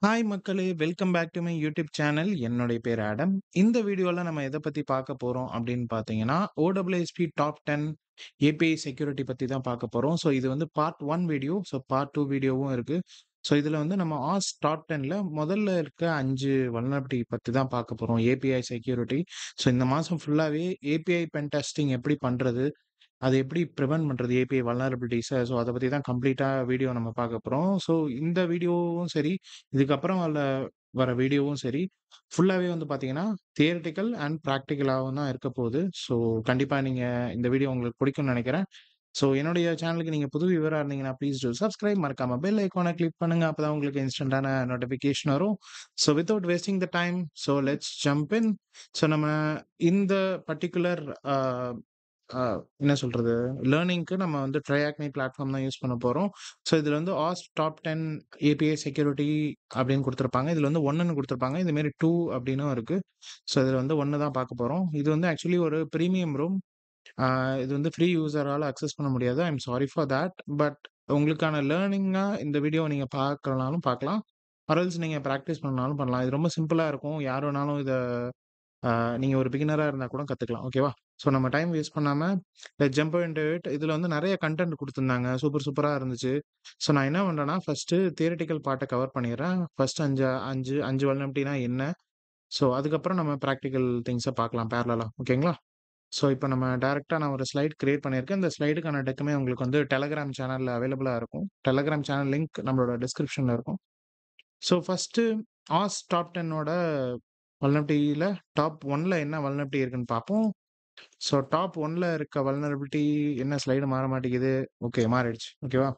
Hi மக்களே! Welcome back to my YouTube channel. என்னுடைய பேர் ஆடம். இந்த வீடியோல நம்ம எத பத்தி பார்க்க போறோம் அப்படின்னு பார்த்தீங்கன்னா, OSSP டாப் 10 ஏபிஐ செக்யூரிட்டி பத்தி தான் பார்க்க போறோம். ஸோ இது வந்து பார்ட் 1 வீடியோ. ஸோ பார்ட் 2 வீடியோவும் இருக்கு. ஸோ இதுல வந்து நம்ம டாப் 10ல முதல்ல இருக்க 5 வல்னரபிலிட்டி பத்தி தான் பார்க்க போறோம். API security. ஸோ இந்த மாசம் ஃபுல்லாவே ஏபிஐ பென் டெஸ்டிங் எப்படி பண்றது? அத எப்படி பிரிவென்ட் பண்றது? ஏபிஐ வல்னரபிலிட்டீஸ. ஸோ அத பத்தி தான் கம்ப்ளீட்டா வீடியோ நம்ம பார்க்க போறோம். ஸோ இந்த வீடியோவும் சரி, இதுக்கப்புறம் வர வீடியோவும் சரி, ஃபுல்லாவே வந்து பார்த்தீங்கன்னா, தியரிட்டிக்கல் அண்ட் பிராக்டிகலாவும் தான் இருக்க போகுது. ஸோ கண்டிப்பா நீங்க இந்த வீடியோ உங்களுக்கு பிடிக்கும்னு நெனைக்கிறேன். ஸோ என்னுடைய சேனலுக்கு நீங்க புது வியூவரா இருந்தீங்கன்னா, ப்ளீஸ் டூ சப்ஸ்கிரைப். மறக்காம பெல் ஐகான கிளிக் பண்ணுங்க. அப்பதான் உங்களுக்கு இன்ஸ்டன்டான நோட்டிஃபிகேஷன் வரும். So without wasting the time, so let's jump in. So நம்ம இந்த பர்ட்டிகுலர் அ அ என்ன சொல்றது? லேர்னிங்க்கு நம்ம வந்து ட்ரையாக்னி பிளாட்ஃபார்ம் தான் யூஸ் பண்ண போறோம். ஸோ இதுல வந்து டாப் 10 ஏபிஐ செக்யூரிட்டி அப்படின்னு குடுத்திருப்பாங்க. இதுல வந்து 1ன்னு குடுத்திருப்பாங்க. இது மாரி 2 அப்படின்னும் இருக்கு. ஸோ இதுல வந்து 1 தான் பார்க்க போறோம். இது வந்து ஆக்சுவலி ஒரு பிரீமியம் ரூம். அ இது வந்து ஃப்ரீ யூசரால அக்சஸ் பண்ண முடியாது. I am sorry for that. But உங்களுக்கான லேர்னிங்கா இந்த வீடியோவ நீங்க பார்க்கலனாலும் பார்க்கலாம். ஆர் எல்ஸ் நீங்க பிராக்டிஸ் பண்ணாலும் பண்ணலாம். இது ரொம்ப சிம்பிளா இருக்கும். யார் வேணாலும் இத ஆ நீங்க ஒரு பிகினரா இருந்தா கூட கத்துக்கலாம். ஓகேவா? ஸோ நம்ம டைம் வேஸ்ட் பண்ணாம ஜம்ப் இன்டூ இட். இதுல வந்து நெறைய கன்டென்ட் குடுத்திருந்தாங்க. சூப்பரா இருந்துச்சு. ஸோ நான் என்ன பண்றேன்னா, ஃபர்ஸ்ட்டு தியரிட்டிக்கல் பார்ட்ட கவர் பண்ணிர்றேன். ஃபர்ஸ்ட் 5 வல்னரபிலிட்டினா என்ன? ஸோ அதுக்கப்புறம் நம்ம பிராக்டிகல் திங்ஸ பார்க்கலாம் பேரலலா. ஓகேங்களா? ஸோ இப்ப நம்ம டைரக்ட்டா நான் ஒரு ஸ்லைட் கிரியேட் பண்ணியிருக்கேன். இந்த ஸ்லைடுக்கான டெக்குமே உங்களுக்கு வந்து Telegram சேனல்ல அவைலபிளா இருக்கும். Telegram சேனல் லிங்க் நம்மளோட டிஸ்கிரிப்ஷன்ல இருக்கும். ஸோ ஃபர்ஸ்ட்டு டாப் 10ஓட வல்னரபிலிட்டில டாப் 1ல என்ன வல்னரபிலிட்டி இருக்குன்னு பார்ப்போம். ஸோ டாப் 1ல இருக்க வல்னரபிலிட்டி என்ன ஸ்லைடு மாற மாட்டேங்குது. ஓகே மாறிடுச்சு. ஓகேவா?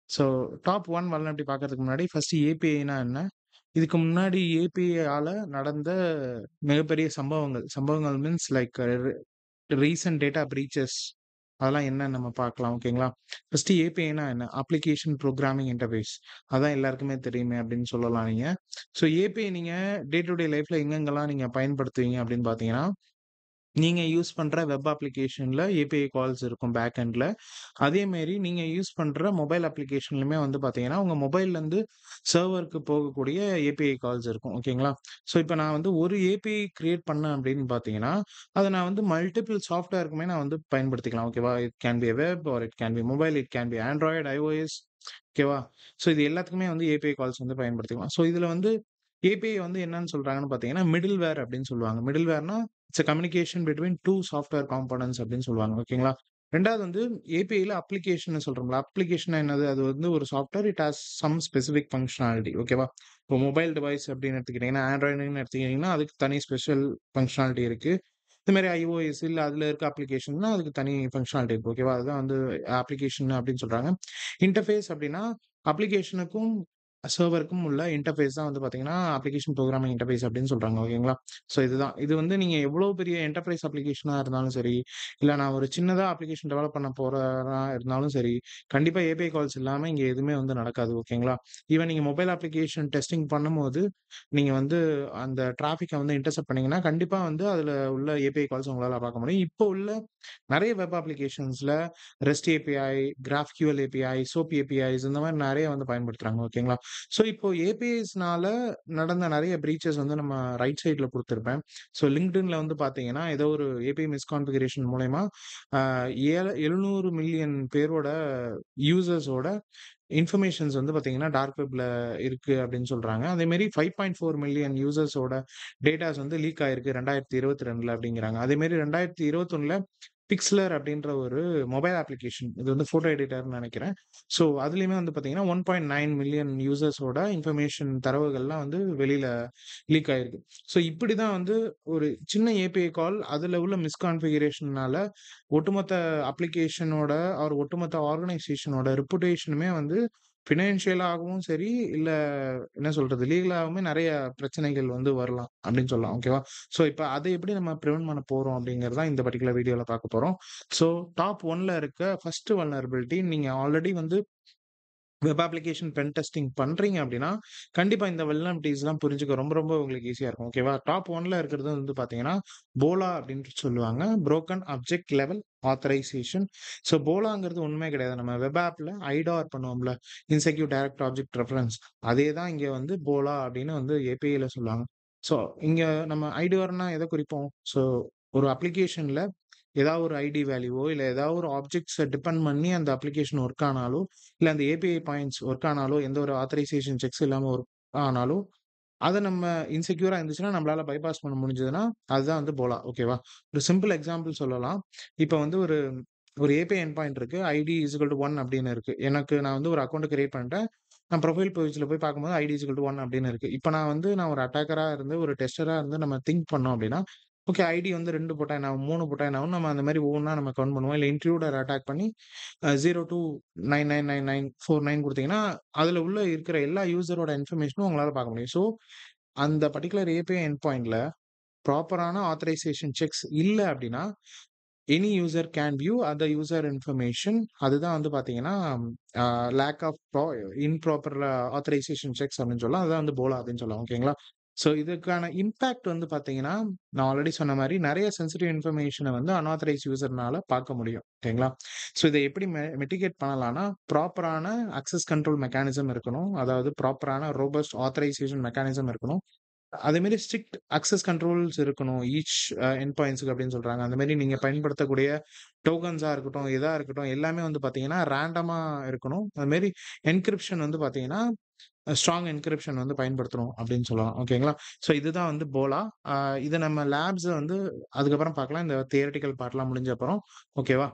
ஸோ டாப் 1 வல்னரபிலிட்டி பார்க்கறதுக்கு முன்னாடி ஃபர்ஸ்ட் ஏபிஐனா என்ன? இதுக்கு முன்னாடி ஏபிஐயால நடந்த மிகப்பெரிய சம்பவங்கள் means like recent data preaches அதெல்லாம் என்னன்னு நம்ம பார்க்கலாம். ஓகேங்களா? ஃபர்ஸ்ட் ஏபிஐனா என்ன? Application programming interface. அதான் எல்லாருக்குமே தெரியுமே அப்படின்னு சொல்லலாம் நீங்க. ஸோ ஏபிஐ நீங்க டே டு டே லைஃப்ல எங்கெங்கலாம் நீங்க பயன்படுத்துவீங்க அப்படின்னு பார்த்தீங்கன்னா, நீங்க யூஸ் பண்ற வெப் அப்ளிகேஷன்ல ஏபிஐ கால்ஸ் இருக்கும் பேக் எண்ட்ல. அதே மாரி நீங்க யூஸ் பண்ற மொபைல் அப்ளிகேஷன்லயுமே வந்து பார்த்தீங்கன்னா, உங்க மொபைல்லேருந்து சர்வருக்கு போகக்கூடிய ஏபிஐ கால்ஸ் இருக்கும். ஓகேங்களா? ஸோ இப்ப நான் வந்து ஒரு ஏபிஐ கிரியேட் பண்ணேன் அப்படின்னு பார்த்தீங்கன்னா, அத நான் வந்து மல்டிபிள் சாஃப்ட்வேருக்குமே நான் வந்து பயன்படுத்திக்கலாம். ஓகேவா? It can B a web R it can B mobile, it can B Android, iOS. ஓகேவா? ஸோ இது எல்லாத்துக்குமே வந்து ஏபிஐ கால்ஸ் வந்து பயன்படுத்திக்கலாம். ஸோ இதுல வந்து ஏபிஐ வந்து என்னன்னு சொல்றாங்கன்னு பார்த்தீங்கன்னா, மிடில்வேர் அப்படின்னு சொல்லுவாங்க. மிடில்வேர்னா it's a communication between 2 software components அப்படின்னு சொல்லுவாங்க. ஓகேங்களா? 2வது வந்து ஏபிஐல அப்ளிகேஷன்னு சொல்றோம்ல. அப்ளிகேஷன்னா என்னது? அது வந்து ஒரு software. It has some specific functionality. ஓகேவா? இப்போ மொபைல் டிவைஸ் அப்படின்னு எடுத்துக்கிட்டீங்கன்னா, ஆண்ட்ராய்டுன்னு எடுத்துக்கிட்டீங்கன்னா, அதுக்கு தனி ஸ்பெஷல் ஃபங்ஷனாலிட்டி இருக்கு. இது மாரி iOS இல்ல அதுல இருக்க அப்ளிகேஷன்னா அதுக்கு தனி ஃபங்ஷனாலிட்டி இருக்கு. ஓகேவா? அதுதான் வந்து அப்ளிகேஷன் அப்படின்னு சொல்றாங்க. இன்டர்ஃபேஸ் அப்படின்னா, அப்ளிகேஷனுக்கும் சர்வருக்கும் உள்ள இன்டர்ஃபேஸ் தான் வந்து பார்த்தீங்கன்னா, அப்ளிகேஷன் புரோகிராமிங் இன்டர்ஃபேஸ் அப்படின்னு சொல்றாங்க. ஓகேங்களா? ஸோ இதுதான். இது வந்து நீங்க எவ்வளோ பெரிய என்டர்பிரைஸ் அப்ளிகேஷனா இருந்தாலும் சரி, இல்ல நான் ஒரு சின்னதா அப்ளிகேஷன் டெவலப் பண்ண போறதா இருந்தாலும் சரி, கண்டிப்பா ஏபிஐ கால்ஸ் இல்லாம இங்க எதுவுமே வந்து நடக்காது. ஓகேங்களா? ஈவன் நீங்க மொபைல் அப்ளிகேஷன் டெஸ்டிங் பண்ணும்போது, நீங்க வந்து அந்த டிராஃபிக்க வந்து இன்டர்செப்ட் பண்ணீங்கன்னா, கண்டிப்பா வந்து அதுல உள்ள ஏபிஐ கால்ஸ் உங்களால பார்க்க முடியும். இப்போ உள்ள நெறைய வெப் அப்ளிகேஷன்ஸ்ல REST API, GraphQL API, SOAP APIs இந்த மாரி நெறைய வந்து பயன்படுத்துறாங்க. ஓகேங்களா? ஸோ இப்போ ஏபிஐஸ்னால நடந்த நெறைய பிரீச்சஸ் வந்து நம்ம ரைட் சைட்ல குடுத்திருப்பேன். ஸோ லிங்க்டின்ல வந்து பார்த்தீங்கன்னா, ஏதோ ஒரு ஏபிஐ மிஸ்கான்ஃபிகரேஷன் மூலியமா அ 700 மில்லியன் பேரோட யூசர்ஸோட இன்ஃபர்மேஷன்ஸ் வந்து பார்த்தீங்கன்னா, டார்க் வெப்ல இருக்கு அப்படின்னு சொல்றாங்க. அதேமாரி 5.4 மில்லியன் யூசர்ஸோட டேட்டாஸ் வந்து லீக் ஆயிருக்கு 2022ல அப்படிங்கிறாங்க. அதேமாரி 2021ல பிக்ஸ்லர் அப்படின்ற ஒரு மொபைல் அப்ளிகேஷன். இது வந்து ஃபோட்டோ எடிட்டர்ன்னு நெனைக்கிறேன். ஸோ அதுலயுமே வந்து பார்த்தீங்கன்னா, 1.9 மில்லியன் யூசர்ஸோட இன்ஃபர்மேஷன் தரவுகள்லாம் வந்து வெளியில லீக் ஆயிருக்கு. ஸோ இப்படி தான் வந்து ஒரு சின்ன ஏபிஐ கால் அதுல உள்ள மிஸ்கான்ஃபிகரேஷன்னால ஒட்டுமொத்த அப்ளிகேஷனோட ஒட்டுமொத்த ஆர்கனைசேஷனோட ரெப்புடேஷனுமே வந்து ஃபினான்ஷியலாகவும் சரி, இல்ல என்ன சொல்றது? லீகலாவுமே நெறைய பிரச்சனைகள் வந்து வரலாம் அப்படின்னு சொல்லலாம். ஓகேவா? ஸோ இப்ப அத எப்படி நம்ம பிரிவென்ட் பண்ண போறோம் அப்படிங்கிறது தான் இந்த பர்ட்டிகுலர் வீடியோல பார்க்க போறோம். ஸோ டாப் 1ல இருக்க ஃபர்ஸ்ட் வல்னரபிலிட்டி நீங்க ஆல்ரெடி வந்து வெப் அப்ளிகேஷன் பென் டெஸ்டிங் பண்றீங்க அப்படின்னா, கண்டிப்பா இந்த வல்னரபிலிட்டீஸ்லாம் புரிஞ்சுக்க ரொம்ப, ரொம்ப உங்களுக்கு ஈஸியா இருக்கும். ஓகேவா? டாப் 1ல இருக்கிறது வந்து பார்த்தீங்கன்னா, போலா அப்படின்னு சொல்லுவாங்க. Broken object level authorisation. So போலாங்கிறது ஒண்ணுமே கிடையாது. நம்ம வெப் ஆப்ல ஐடார் பண்ணுவோம்ல, இன்செக்யூர் டைரக்ட் ஆப்ஜெக்ட் ரெஃபரன்ஸ். அதே தான் இங்க வந்து போலா அப்படின்னு வந்து ஏபிஐல சொல்லுவாங்க. ஸோ இங்க நம்ம ஐடார்னா எத குறிப்போம்? ஸோ ஒரு அப்ளிகேஷன்ல ஏதாவது ஒரு ஐடி வேல்யூவோ, இல்ல ஏதாவது ஒரு ஆப்ஜெக்ட்ஸ டிபெண்ட் பண்ணி அந்த அப்ளிகேஷன் ஒர்க் ஆனாலோ, இல்ல அந்த ஏபிஐ பாயிண்ட்ஸ் ஒர்க் ஆனாலோ, எந்த ஒரு ஆத்தரைசேஷன் செக்ஸ் இல்லாம ஒர்க் ஆனாலோ, அத நம்ம இன்செக்யூரா இருந்துச்சுன்னா, நம்மளால பைபாஸ் பண்ண முடிஞ்சதுன்னா, அதுதான் வந்து போலா. ஓகேவா? ஒரு சிம்பிள் எக்ஸாம்பிள் சொல்லலாம். இப்ப வந்து ஒரு ஒரு ஏபிஐ எண்ட் பாயிண்ட் இருக்கு. ஐடி இஸ் ஈக்குவல் டூ 1 அப்படின்னு இருக்கு. நான் வந்து ஒரு அக்கவுண்ட் கிரியேட் பண்ணிட்டேன். நான் ப்ரொஃபைல் பேஜ்ல போய் பார்க்கும்போது ஐடி இஸ் ஈக்குவல் டூ 1 அப்படின்னு இருக்கு. இப்ப நான் ஒரு அட்டாக்கரா இருந்து, ஒரு டெஸ்டரா இருந்து நம்ம திங்க் பண்ணோம் அப்படின்னா, ஓகே ஐடி வந்து 2 போட்டா என்ன ஆகும்? 3 போட்டா என்ன ஆகும்? நம்ம அந்த மாரி ஒவ்வொன்னா நம்ம கவுண்ட் பண்ணுவோம். இல்ல இன்ட்ரூடர் அட்டாக் பண்ணி 02999949 குடுத்தீங்கன்னா, அதுல உள்ள இருக்கிற எல்லா யூசரோட இன்ஃபர்மேஷனும் உங்களால பார்க்க முடியும். ஸோ, அந்த பர்ட்டிகுலர் ஏபிஐ எண்ட் பாயிண்ட்ல ப்ராப்பரான ஆத்தரைசேஷன் செக்ஸ் இல்ல அப்டின்னா, any user can view other user information. அதுதான் வந்து பார்த்தீங்கன்னா, a lack of improper authorisation checks அப்டின்னு சொல்லலாம். அதுதான் வந்து போலா அப்டின்னு சொல்லலாம். ஓகேங்களா? ஸோ, இதுக்கான இம்பாக்ட் வந்து பார்த்தீங்கன்னா, நான் ஆல்ரெடி சொன்ன மாரி நெறைய சென்சிட்டிவ் இன்ஃபர்மேஷன வந்து அன்ஆத்தரைஸ்ட் யூசர்னால பார்க்க முடியும். ஓகேங்களா? ஸோ, இத எப்படி மிட்டிகேட் பண்ணலாம்னா, ப்ராப்பரான அக்சஸ் கண்ட்ரோல் மெக்கானிசம் இருக்கணும். அதாவது ப்ராப்பரான ரோபஸ்ட் ஆத்தரைசேஷன் மெக்கானிசம் இருக்கணும். அதே மாரி ஸ்ட்ரிக்ட் அக்சஸ் கண்ட்ரோல்ஸ் இருக்கணும். ஈச் எண்ட் பாயிண்ட்ஸ்க்கு அப்படின்னு சொல்றாங்க. அந்த மாரி நீங்க பயன்படுத்தக்கூடிய டோக்கன்ஸா இருக்கட்டும், எதா இருக்கட்டும், எல்லாமே வந்து பார்த்தீங்கன்னா, ரேண்டமா இருக்கணும். அது மாரி என்கிரிப்ஷன் வந்து பார்த்தீங்கன்னா, ஸ்ட்ராங் என்கிரிப்ஷன் வந்து பயன்படுத்தணும் அப்படின்னு சொல்லலாம். ஓகேங்களா? ஸோ இதுதான் வந்து போலா. அ இத நம்ம லேப்ஸ் வந்து அதுக்கப்புறம் பார்க்கலாம். இந்த தியரட்டிக்கல் பார்ட்லாம் முடிஞ்ச அப்புறம். ஓகேவா?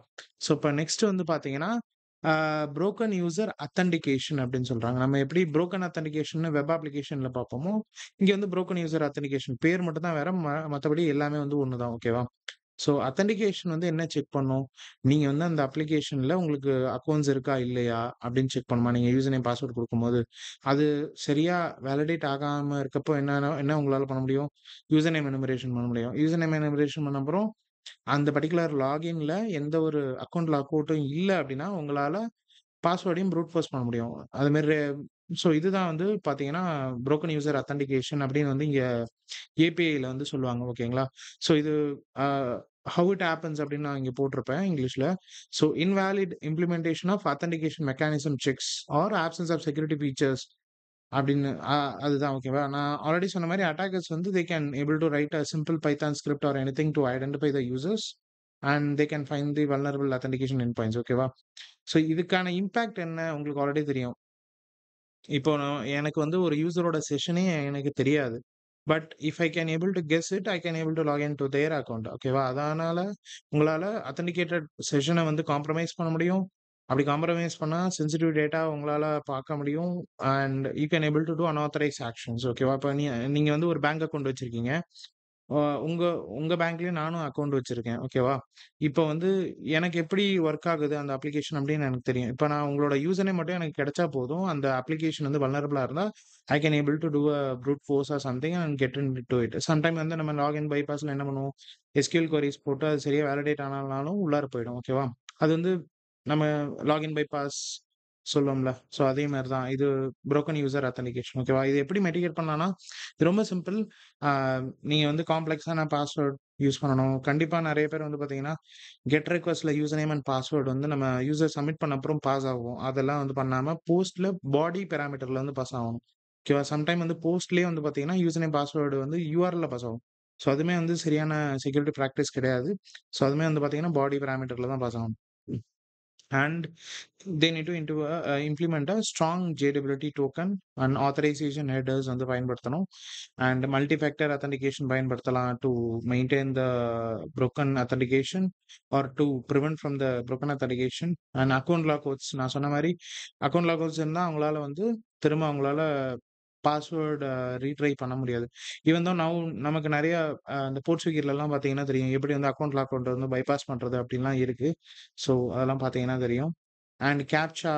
ஸோ இப்ப நெக்ஸ்ட் வந்து பார்த்தீங்கன்னா, புரோக்கன் யூசர் அத்தென்டிகேஷன் அப்படின்னு சொல்றாங்க. நம்ம எப்படி புரோக்கன் அத்தென்டிகேஷன்னு வெப் அப்ளிகேஷன்ல பார்ப்போமோ, இங்க வந்து புரோக்கன் யூசர் அத்தென்டிகேஷன் பேர் மட்டும் தான் வேற. மத்தபடி எல்லாமே வந்து ஒண்ணு தான். ஓகேவா? ஸோ அத்தென்டிகேஷன் வந்து என்ன செக் பண்ணும்? நீங்க வந்து அந்த அப்ளிகேஷன்ல உங்களுக்கு அக்கவுண்ட்ஸ் இருக்கா? இல்லையா? அப்படின்னு செக் பண்ணுமா? நீங்க யூசர் நேம், பாஸ்வேர்ட் குடுக்கும்போது. அது சரியா வேலிடேட் ஆகாம இருக்கப்போ என்ன உங்களால பண்ண முடியும்? யூசர் நேம் எனுமரேஷன் பண்ண முடியும். யூசர் நேம் எனுமரேஷன் பண்ண அப்புறம், அந்த பர்ட்டிகுலர் லாகின்ல எந்த ஒரு அக்கவுண்ட் லாக் அவுட்டும் இல்ல அப்படின்னா, உங்களால பாஸ்வேர்டையும் ப்ரூட் ஃபோர்ஸ் பண்ண முடியும். அது மாரி ஸோ இதுதான் வந்து பார்த்தீங்கன்னா, புரோக்கன் யூசர் அத்தென்டிகேஷன் அப்படின்னு வந்து இங்க ஏபிஐல வந்து சொல்லுவாங்க. ஓகேங்களா? ஸோ இது அ ஹவ் இட் ஹேப்பன்ஸ் அப்படின்னு நான் இங்க போட்டிருப்பேன் இங்கிலீஷ்ல. So invalid implementation of authentication mechanism checks or options of security features அப்படின்னு அதுதான் ஓகேவா? நான் ஆல்ரெடி சொன்ன மாரி அட்டாக்கர்ஸ் வந்து they can able to write a simple Python script or anything to identify the users and they can find the vulnerable authentication end points. ஓகேவா? So இதுக்கான impact என்ன உங்களுக்கு ஆல்ரெடி தெரியும். இப்போ எனக்கு வந்து ஒரு யூசரோட செஷனே எனக்கு தெரியாது. But if I can able to guess it, I can able to login to their account. ஓகேவா? அதனால உங்களால ஆத்தென்டிகேட்டட் செஷன வந்து காம்ப்ரமைஸ் பண்ண முடியும். அப்படி காம்ப்ரமைஸ் பண்ணா சென்சிட்டிவ் டேட்டா உங்களால பார்க்க முடியும். And you can able to do unauthorized actions. ஓகேவா? இப்ப நீங்க வந்து ஒரு பேங்க் அக்கவுண்ட் வச்சிருக்கீங்க. அ உங்க உங்க பேங்க்லயே நானும் அக்கவுண்ட் வச்சிருக்கேன். ஓகேவா? இப்ப வந்து எனக்கு எப்படி ஒர்க் ஆகுது அந்த அப்ளிகேஷன் அப்படின்னு எனக்கு தெரியும். இப்ப நான் உங்களோட யூசர் நேம் மட்டும் எனக்கு கிடைச்சா போதும். அந்த அப்ளிகேஷன் வந்து வல்னரபிளா இருந்தா, I can able to do a brute force or something and get into it. Sometime வந்து நம்ம லாகின் பைபாஸ்ல என்ன பண்ணுவோம்? எஸ்கியூஎல் கொரீஸ் போட்டு அது சரியா வேலிடேட் ஆனாலும் உள்ளார போயிடும். ஓகேவா? அது வந்து நம்ம லாகின் பைபாஸ் சொல்லுவோம்ல. ஸோ அதே மாரி தான். இது புரோக்கன் யூசர் ஆத்தென்டிகேஷன். ஓகேவா? இது எப்படி மிட்டிகேட் பண்ணலாம்னா, இது ரொம்ப சிம்பிள். ஆ நீங்க வந்து காம்ப்ளக்ஸான பாஸ்வேர்ட் யூஸ் பண்ணணும். கண்டிப்பா நெறைய பேர் வந்து பார்த்தீங்கன்னா, கெட் ரிக்வெஸ்ட்ல யூசர் நேம் அண்ட் பாஸ்வேர்ட் வந்து நம்ம யூசர் சப்மிட் பண்ண அப்புறம் பாஸ் ஆகும். அதெல்லாம் வந்து பண்ணாம போஸ்ட்ல பாடி பாராமீட்டர்ல வந்து பாஸ் ஆகணும். ஓகேவா? சம்டைம் வந்து போஸ்ட்லயே வந்து பார்த்தீங்கன்னா, யூசர் நேம் பாஸ்வேர்ட் வந்து யூஆர்எல்ல பாஸ் ஆகும். ஸோ அதுவுமே வந்து சரியான செக்யூரிட்டி பிராக்டிஸ் கிடையாது. ஸோ அதுவுமே வந்து பார்த்தீங்கன்னா, பாடி பாராமீட்டர்ல தான் பாஸ் ஆகணும். And they need to implement a strong JWT token and authorization headers வந்து பயன்படுத்தணும். And multi-factor authentication பயன்படுத்தலாம் to maintain the broken authentication or to prevent from the broken authentication. And account lock codes நான் சொன்ன மாரி account lock quotes இருந்தா அவங்களால வந்து திரும்ப அவங்களால பாஸ்வேர்ட் ரீட்ரை பண்ண முடியாது. ஈவன் தோ நமக்கு நெறைய இந்த போர்ச்சுகீஸ்லலாம் பார்த்தீங்கன்னா தெரியும். எப்படி வந்து அக்கவுண்ட் லாக் அவுட் வந்து பைபாஸ் பண்றது அப்படின்லாம் இருக்கு. ஸோ அதெல்லாம் பார்த்தீங்கன்னா தெரியும். அண்ட் கேப்ச்சா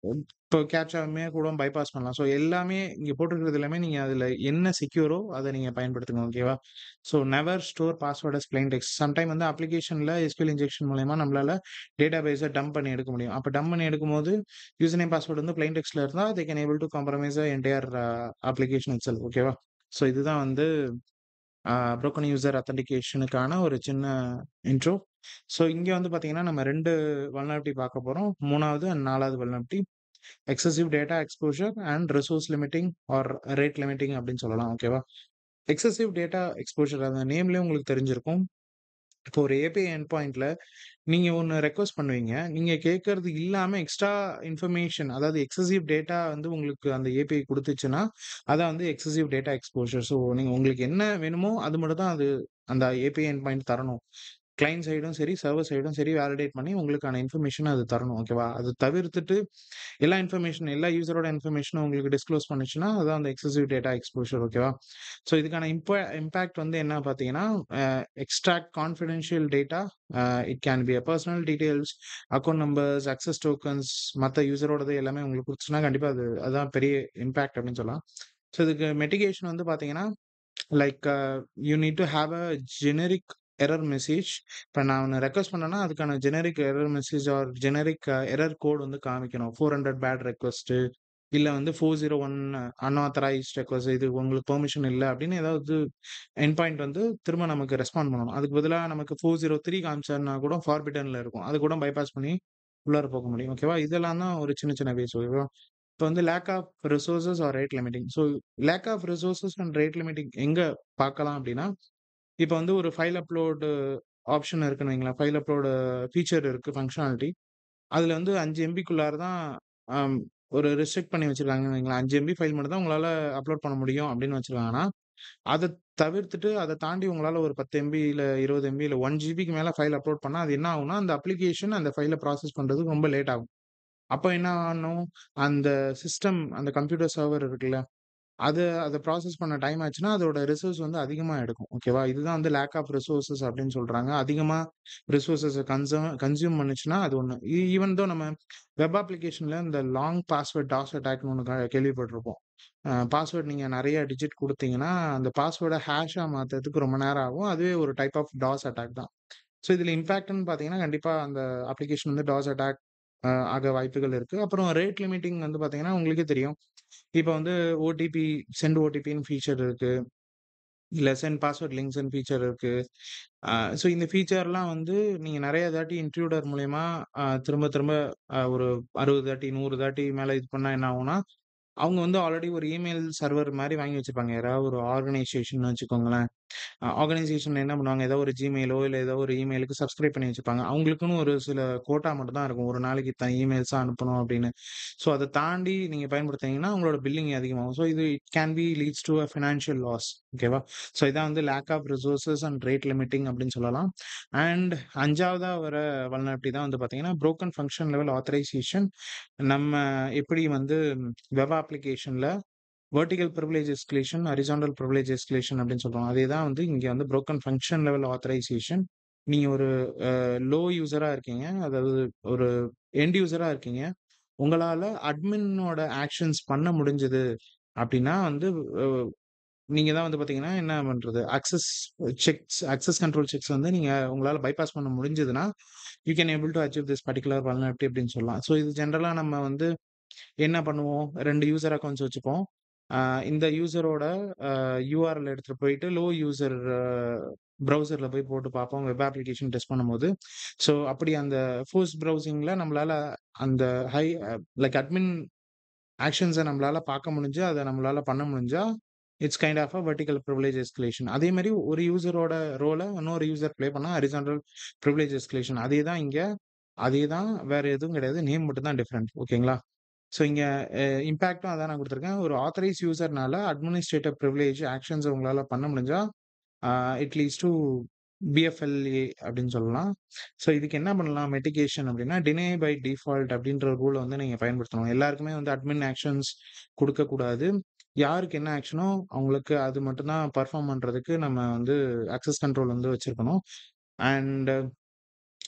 இப்போ கேப்சாவுமே கூட பைபாஸ் பண்ணலாம். ஸோ எல்லாமே இங்க போட்டிருக்கிறது எல்லாமே நீங்க அதுல என்ன செக்யூரோ அத நீங்க பயன்படுத்துங்க. ஓகேவா? So never store password as plain text. Sometime வந்து அப்ளிகேஷன்ல எஸ்கியூஎல் இன்ஜெக்ஷன் மூலியமா நம்மளால டேட்டாபேஸ டம்ப் பண்ணி எடுக்க முடியும். அப்ப டம்ப் பண்ணி எடுக்கும்போது யூசர் நேம், பாஸ்வேர்ட் வந்து பிளைன் டெக்ஸ்ட்ல இருந்தா they can able to compromise the entire application itself. ஓகேவா? ஸோ இதுதான் வந்து புரோக்கன் யூசர் ஆத்தென்டிகேஷனுக்கான ஒரு சின்ன இன்ட்ரோ. ஸோ இங்க வந்து பார்த்தீங்கன்னா, நம்ம 2 வல்னரபிலிட்டி பார்க்க போறோம். 3வது அண்ட் 4வது vulnerability. Excessive data exposure and resource limiting or rate limiting அப்படின்னு சொல்லலாம். ஓகேவா? எக்ஸசிவ் டேட்டா எக்ஸ்போஷர் அந்த நேம்லயே உங்களுக்கு தெரிஞ்சிருக்கும். இப்போ ஒரு ஏபிஐ எண்ட் பாயிண்ட்ல நீங்க ஒண்ணு ரெக்வெஸ்ட் பண்ணுவீங்க. நீங்க கேட்கறது இல்லாம எக்ஸ்ட்ரா இன்ஃபர்மேஷன் அதாவது எக்ஸசிவ் டேட்டா வந்து உங்களுக்கு அந்த ஏபிஐ குடுத்துச்சுன்னா, அதான் வந்து எக்ஸசிவ் டேட்டா எக்ஸ்போஷர். ஸோ நீங்க உங்களுக்கு என்ன வேணுமோ அது மட்டும் தான் அது அந்த ஏபிஐ எண்ட் பாயிண்ட் தரணும். கிளையன்ட் சைடும் சரி, சர்வர் சைடும் சரி வேலிடேட் பண்ணி உங்களுக்கான இன்ஃபர்மேஷன அது தரணும். ஓகேவா? அது தவிர்த்துட்டு எல்லா இன்ஃபர்மேஷன் எல்லா யூசரோட இன்ஃபர்மேஷனும் உங்களுக்கு டிஸ்க்ளோஸ் பண்ணுச்சுன்னா, அதான் அந்த எக்ஸசிவ் டேட்டா எக்ஸ்போஷர். ஓகேவா? ஸோ இதுக்கான இம்பாக்ட் வந்து என்ன பார்த்தீங்கன்னா, extract confidential data, it can B personal details, account numbers, access tokens மத்த யூசரோடது எல்லாமே உங்களுக்கு குடுத்துச்சுன்னா, கண்டிப்பா அதான் பெரிய இம்பாக்ட் அப்படின்னு சொல்லலாம். ஸோ இதுக்கு மெட்டிகேஷன் வந்து பார்த்தீங்கன்னா, like you need to have a generic error message. இப்ப நான் ஒண்ணு ரெக்வெஸ்ட் பண்ணேன்னா, அதுக்கான generic error message or generic error code வந்து காமிக்கணும். 400 பேட் ரெக்வெஸ்ட் இல்ல வந்து 401 அன்ஆத்தரைஸ்ட் ரெக்வெஸ்ட் இது உங்களுக்கு பெர்மிஷன் இல்ல அப்படின்னு ஏதாவது எண்ட் பாயிண்ட் வந்து திரும்ப நமக்கு ரெஸ்பாண்ட் பண்ணணும். அதுக்கு பதிலா நமக்கு 403 காமிச்சாருன்னா கூட ஃபார்பிடன்ல இருக்கும். அது கூட பைபாஸ் பண்ணி உள்ளார போக முடியும். ஓகேவா? இதெல்லாம் தான் ஒரு சின்ன சின்ன வேஸ். ஓகேவா? இப்ப வந்து lack of resources or rate limiting. So lack of resources and rate limiting எங்க பார்க்கலாம் அப்படின்னா, இப்ப வந்து ஒரு ஃபைல் அப்லோட் ஆப்ஷன் இருக்குன்னு வைங்களேன். ஃபைல் அப்லோட் ஃபீச்சர் இருக்கு ஃபங்ஷனாலிட்டி. அதுல வந்து 5 எம்பிக்குள்ளார தான் அம் ஒரு ரெஸ்ட்ரிக்ட் பண்ணி வச்சிருக்காங்கன்னு வைங்களேன். 5 எம்பி ஃபைல் மட்டும் தான் உங்களால அப்லோட் பண்ண முடியும் அப்படின்னு வச்சிருக்காங்கன்னா, அத தவிர்த்துட்டு அத தாண்டி உங்களால ஒரு 10 எம்பி இல்ல 20 எம்பி இல்ல 1 ஜிபிக்கு மேல ஃபைல் அப்லோட் பண்ணா, அது என்ன ஆகும்னா, அந்த அப்ளிகேஷன் அந்த ஃபைல ப்ராசஸ் பண்றதுக்கு ரொம்ப லேட் ஆகும். அப்ப என்ன ஆகணும், அந்த சிஸ்டம் அந்த கம்ப்யூட்டர் சர்வர் இருக்குல்ல, அத ப்ராசஸ் பண்ண டைம் ஆச்சுன்னா, அதோட ரிசோர்ஸ் வந்து அதிகமா எடுக்கும். ஓகேவா? இதுதான் வந்து லேக் ஆஃப் ரிசோர்ஸஸ் அப்படின்னு சொல்றாங்க. அதிகமா ரிசோர்ஸஸ கன்சியூம் பண்ணுச்சுன்னா, அது ஒண்ணு. ஈவன் தோ நம்ம வெப் அப்ளிகேஷன்ல இந்த லாங் பாஸ்வேர்ட் டாஸ் அட்டாக்ன்னு ஒண்ணு கேள்விப்பட்டிருப்போம். பாஸ்வேர்ட் நீங்க நெறைய டிஜிட் குடுத்தீங்கன்னா, அந்த பாஸ்வேர்ட ஹேஷா மாத்துறதுக்கு ரொம்ப நேரம் ஆகும். அதுவே ஒரு டைப் ஆஃப் டாஸ் அட்டாக் தான். ஸோ இதுல இம்பாக்ட்ன்னு பார்த்தீங்கன்னா, கண்டிப்பா அந்த அப்ளிகேஷன் வந்து டாஸ் அட்டாக் ஆக வாய்ப்புகள் இருக்கு. அப்புறம் ரேட் லிமிட்டிங் வந்து பார்த்தீங்கன்னா, உங்களுக்கே தெரியும். இப்ப வந்து ஓடிபி செண்ட் ஓடிபின்னு ஃபீச்சர் இருக்கு. இல்ல செண்ட் பாஸ்வேர்ட் லிங்க்ஸ்ன்னு ஃபீச்சர் இருக்கு. ஸோ இந்த ஃபீச்சர்லாம் வந்து நீங்க நெறைய தாட்டி இன்ட்ரூடர் மூலியமா திரும்ப திரும்ப ஒரு 60 தாட்டி, 100 தாட்டி மேல இது பண்ணா என்ன ஆகும்னா, அவங்க வந்து ஆல்ரெடி ஒரு இமெயில் சர்வர் மாரி வாங்கி வச்சிருப்பாங்க. யாராவது ஒரு ஆர்கனைசேஷன்னு வச்சுக்கோங்களேன். ஆர்கனைசேஷன்ல என்ன பண்ணுவாங்க, ஏதோ ஒரு Gmailஓ இல்ல ஏதோ ஒரு இமெயிலுக்கு சப்ஸ்கிரைப் பண்ணி வச்சிருப்பாங்க. அவங்களுக்குன்னு ஒரு சில கோட்டா மட்டும் தான் இருக்கும். ஒரு நாளைக்கு இத்தன இமெயில்ஸ் தான் அனுப்பணும் அப்படின்னு. ஸோ அத தாண்டி நீங்க பயன்படுத்துனீங்கன்னா, உங்களோட பில்லிங் அதிகமாகும். ஸோ இது it can be leads to a financial loss. ஓகேவா? ஸோ இதான் வந்து lack of resources and rate limiting அப்படின்னு சொல்லலாம். அண்ட் 5வதா வர வல்னரபிலிட்டி தான் வந்து பார்த்தீங்கன்னா, புரோக்கன் ஃபங்ஷன் லெவல் ஆத்தரைசேஷன். நம்ம எப்படி வந்து வெப் அப்ளிகேஷன்ல vertical privilege escalation, horizontal privilege escalation அப்படின்னு சொல்றோம். அதே தான் வந்து இங்க வந்து புரோக்கன் ஃபங்ஷன் லெவல் ஆத்தரைசேஷன். நீங்க ஒரு லோ யூசரா இருக்கீங்க. அதாவது ஒரு எண்ட் யூசரா இருக்கீங்க. உங்களால அட்மினோட ஆக்ஷன்ஸ் பண்ண முடிஞ்சது அப்படின்னா வந்து அ நீங்க தான் வந்து பார்த்தீங்கன்னா, என்ன பண்றது? அக்சஸ் கண்ட்ரோல் செக்ஸ் வந்து நீங்க உங்களால பைபாஸ் பண்ண முடிஞ்சதுன்னா, you can able to achieve this particular vulnerability அப்படின்னு சொல்லலாம். ஸோ இது ஜெனரலா நம்ம வந்து என்ன பண்ணுவோம்? 2 யூசர் அக்கவுண்ட்ஸ் வச்சுப்போம். அ இந்த யூசரோட யுஆர்எல் எடுத்துட்டு போயிட்டு லோ யூசர் ப்ரௌசர்ல போய் போட்டு பார்ப்போம். வெப் அப்ளிகேஷன் டெஸ்ட் பண்ணும்போது. ஸோ அப்படி அந்த ஃபோர்ஸ் ப்ரௌசிங்ல நம்மளால அந்த ஹை லைக் அட்மின் ஆக்ஷன்ஸ நம்மளால பார்க்க முடிஞ்சு, அத நம்மளால பண்ண முடிஞ்சா, it's kind of vertical privilege escalation. அதே மாரி ஒரு யூசரோட ரோல இன்னொரு யூசர் ப்ளே பண்ணா ஹாரிசான்டல் பிரிவிலேஜ் எஸ்கலேஷன். அதே தான் இங்க. அதே தான் வேற எதுவும் கிடையாது. நேம் மட்டும் தான் டிஃபரெண்ட். ஓகேங்களா? ஸோ இங்க இம்பாக்ட்டும் அதான் நான் குடுத்துருக்கேன். ஒரு ஆத்தரைஸ் யூசர்னால அட்மினிஸ்ட்ரேட்டிவ் பிரிவிலேஜ் ஆக்ஷன்ஸ உங்களால பண்ண முடிஞ்சா, அ இட் லீட்ஸ் டூ பிஎஃப்எல்ஏ அப்படின்னு சொல்லலாம். ஸோ இதுக்கு என்ன பண்ணலாம் மெட்டிகேஷன் அப்படின்னா, டினை பை டிஃபால்ட் அப்படின்ற ரூல வந்து நீங்க பயன்படுத்தணும். எல்லாருக்குமே வந்து அட்மின் ஆக்ஷன்ஸ் குடுக்கக்கூடாது. யாருக்கு என்ன ஆக்ஷனோ அவங்களுக்கு அது மட்டும் தான் பெர்ஃபார்ம் பண்றதுக்கு நம்ம வந்து அக்சஸ் கண்ட்ரோல் வந்து வச்சிருக்கணும். அண்ட்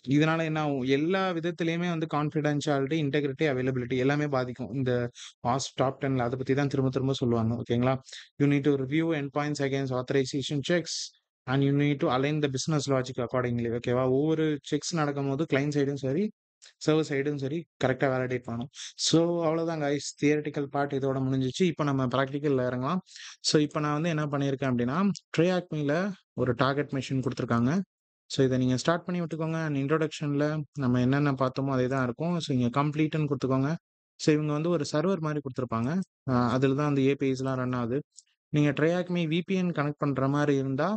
இதனால என்ன ஆகும்? எல்லா விதத்திலயுமே வந்து கான்ஃபிடென்ஷியாலிட்டி, இன்டெகிரிட்டி, அவைலபிலிட்டி எல்லாமே பாதிக்கும். இந்த டாப் 10ல அத பத்தி தான் திரும்ப திரும்ப சொல்லுவாங்க. ஓகேங்களா? You need to review end points against authorization checks and you need to align the business logic accordingly. ஓகேவா? ஒவ்வொரு செக்ஸ் நடக்கும்போது கிளையன்ட் சைடும் சரி, சர்வர் சைடும் சரி கரெக்ட்டா வேலிடேட் பண்ணணும். ஸோ அவ்வளோதான் கைஸ். தியரிட்டிக்கல் பார்ட் இதோட முடிஞ்சுச்சு. இப்ப நம்ம பிராக்டிகல்ல இறங்கலாம். ஸோ இப்ப நான் வந்து என்ன பண்ணியிருக்கேன் அப்டின்னா, ட்ரையாக்மில ஒரு டார்கெட் மெஷின் குடுத்துருக்காங்க. ஸோ இத நீங்க ஸ்டார்ட் பண்ணி விட்டுக்கோங்க. அண்ட் இன்ட்ரோடக்ஷன்ல நம்ம என்னென்ன பார்த்தோமோ அதே தான் இருக்கும். ஸோ இங்க கம்ப்ளீட்ன்னு குடுத்துக்கோங்க. ஸோ இவங்க வந்து ஒரு சர்வர் மாரி குடுத்துருப்பாங்க. அதில தான் அந்த ஏபிஐஸ்லாம் ரன் ஆகுது. நீங்க ட்ரையாக்மி விபிஎன் கனெக்ட் பண்ற மாரி இருந்தா,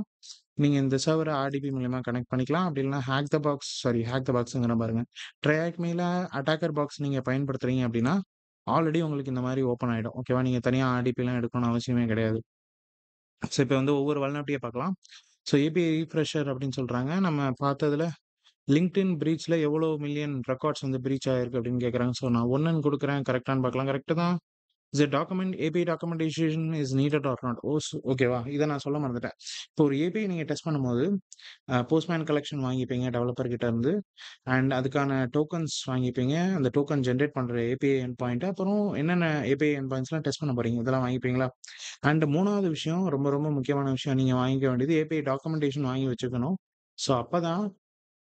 நீங்க இந்த சர்வர ஆர்டிபி மூலியமா கனெக்ட் பண்ணிக்கலாம். அப்படி இல்லன்னா ஹேக் த பாக்ஸ்ங்கிறேன் பாருங்க. ட்ரையாக்மில அட்டாக்கர் பாக்ஸ் நீங்க பயன்படுத்துறீங்க அப்படின்னா, ஆல்ரெடி உங்களுக்கு இந்த மாரி ஓப்பன் ஆயிடும். ஓகேவா? நீங்க தனியா ஆர்டிபிலாம் எடுக்கணும்னு அவசியமே கிடையாது. ஸோ இப்ப வந்து ஒவ்வொரு வல்னரபிலிட்டிய பார்க்கலாம். ஸோ ஏபிஐ ரீஃப்ரெஷர் அப்படின்னு சொல்றாங்க. நம்ம பார்த்ததுல LinkedIn பிரீச்ல எவ்வளோ மில்லியன் ரெக்கார்ட்ஸ் வந்து பிரீச் ஆயிருக்கு அப்படின்னு கேட்குறாங்க. ஸோ நான் 1ன்னு குடுக்குறேன். கரெக்ட்டான்னு பார்க்கலாம். கரெக்ட்டு தான். Is a document API documentation is needed or not? ஓகேவா? இத நான் சொல்ல மறந்துட்டேன். இப்போ ஒரு ஏபிஐ நீங்க டெஸ்ட் பண்ணும்போது, போஸ்ட்மேன் கலெக்ஷன் வாங்கிப்பீங்க டெவலப்பர் கிட்ட இருந்து. அண்ட் அதுக்கான டோக்கன்ஸ் வாங்கிப்பீங்க. அந்த டோக்கன் ஜெனரேட் பண்ற ஏபிஐ எண்ட் பாயிண்ட். அப்புறம் என்னென்ன ஏபிஐ எண்ட் பாயிண்ட்ஸ்லாம் டெஸ்ட் பண்ண போறீங்க. இதெல்லாம் வாங்கிப்பீங்களா? அண்ட் 3வது விஷயம் ரொம்ப ரொம்ப முக்கியமான விஷயம். நீங்க வாங்கிக்க வேண்டியது ஏபிஐ டாக்குமெண்டேஷன் வாங்கி வச்சுக்கணும். ஸோ அப்பதான்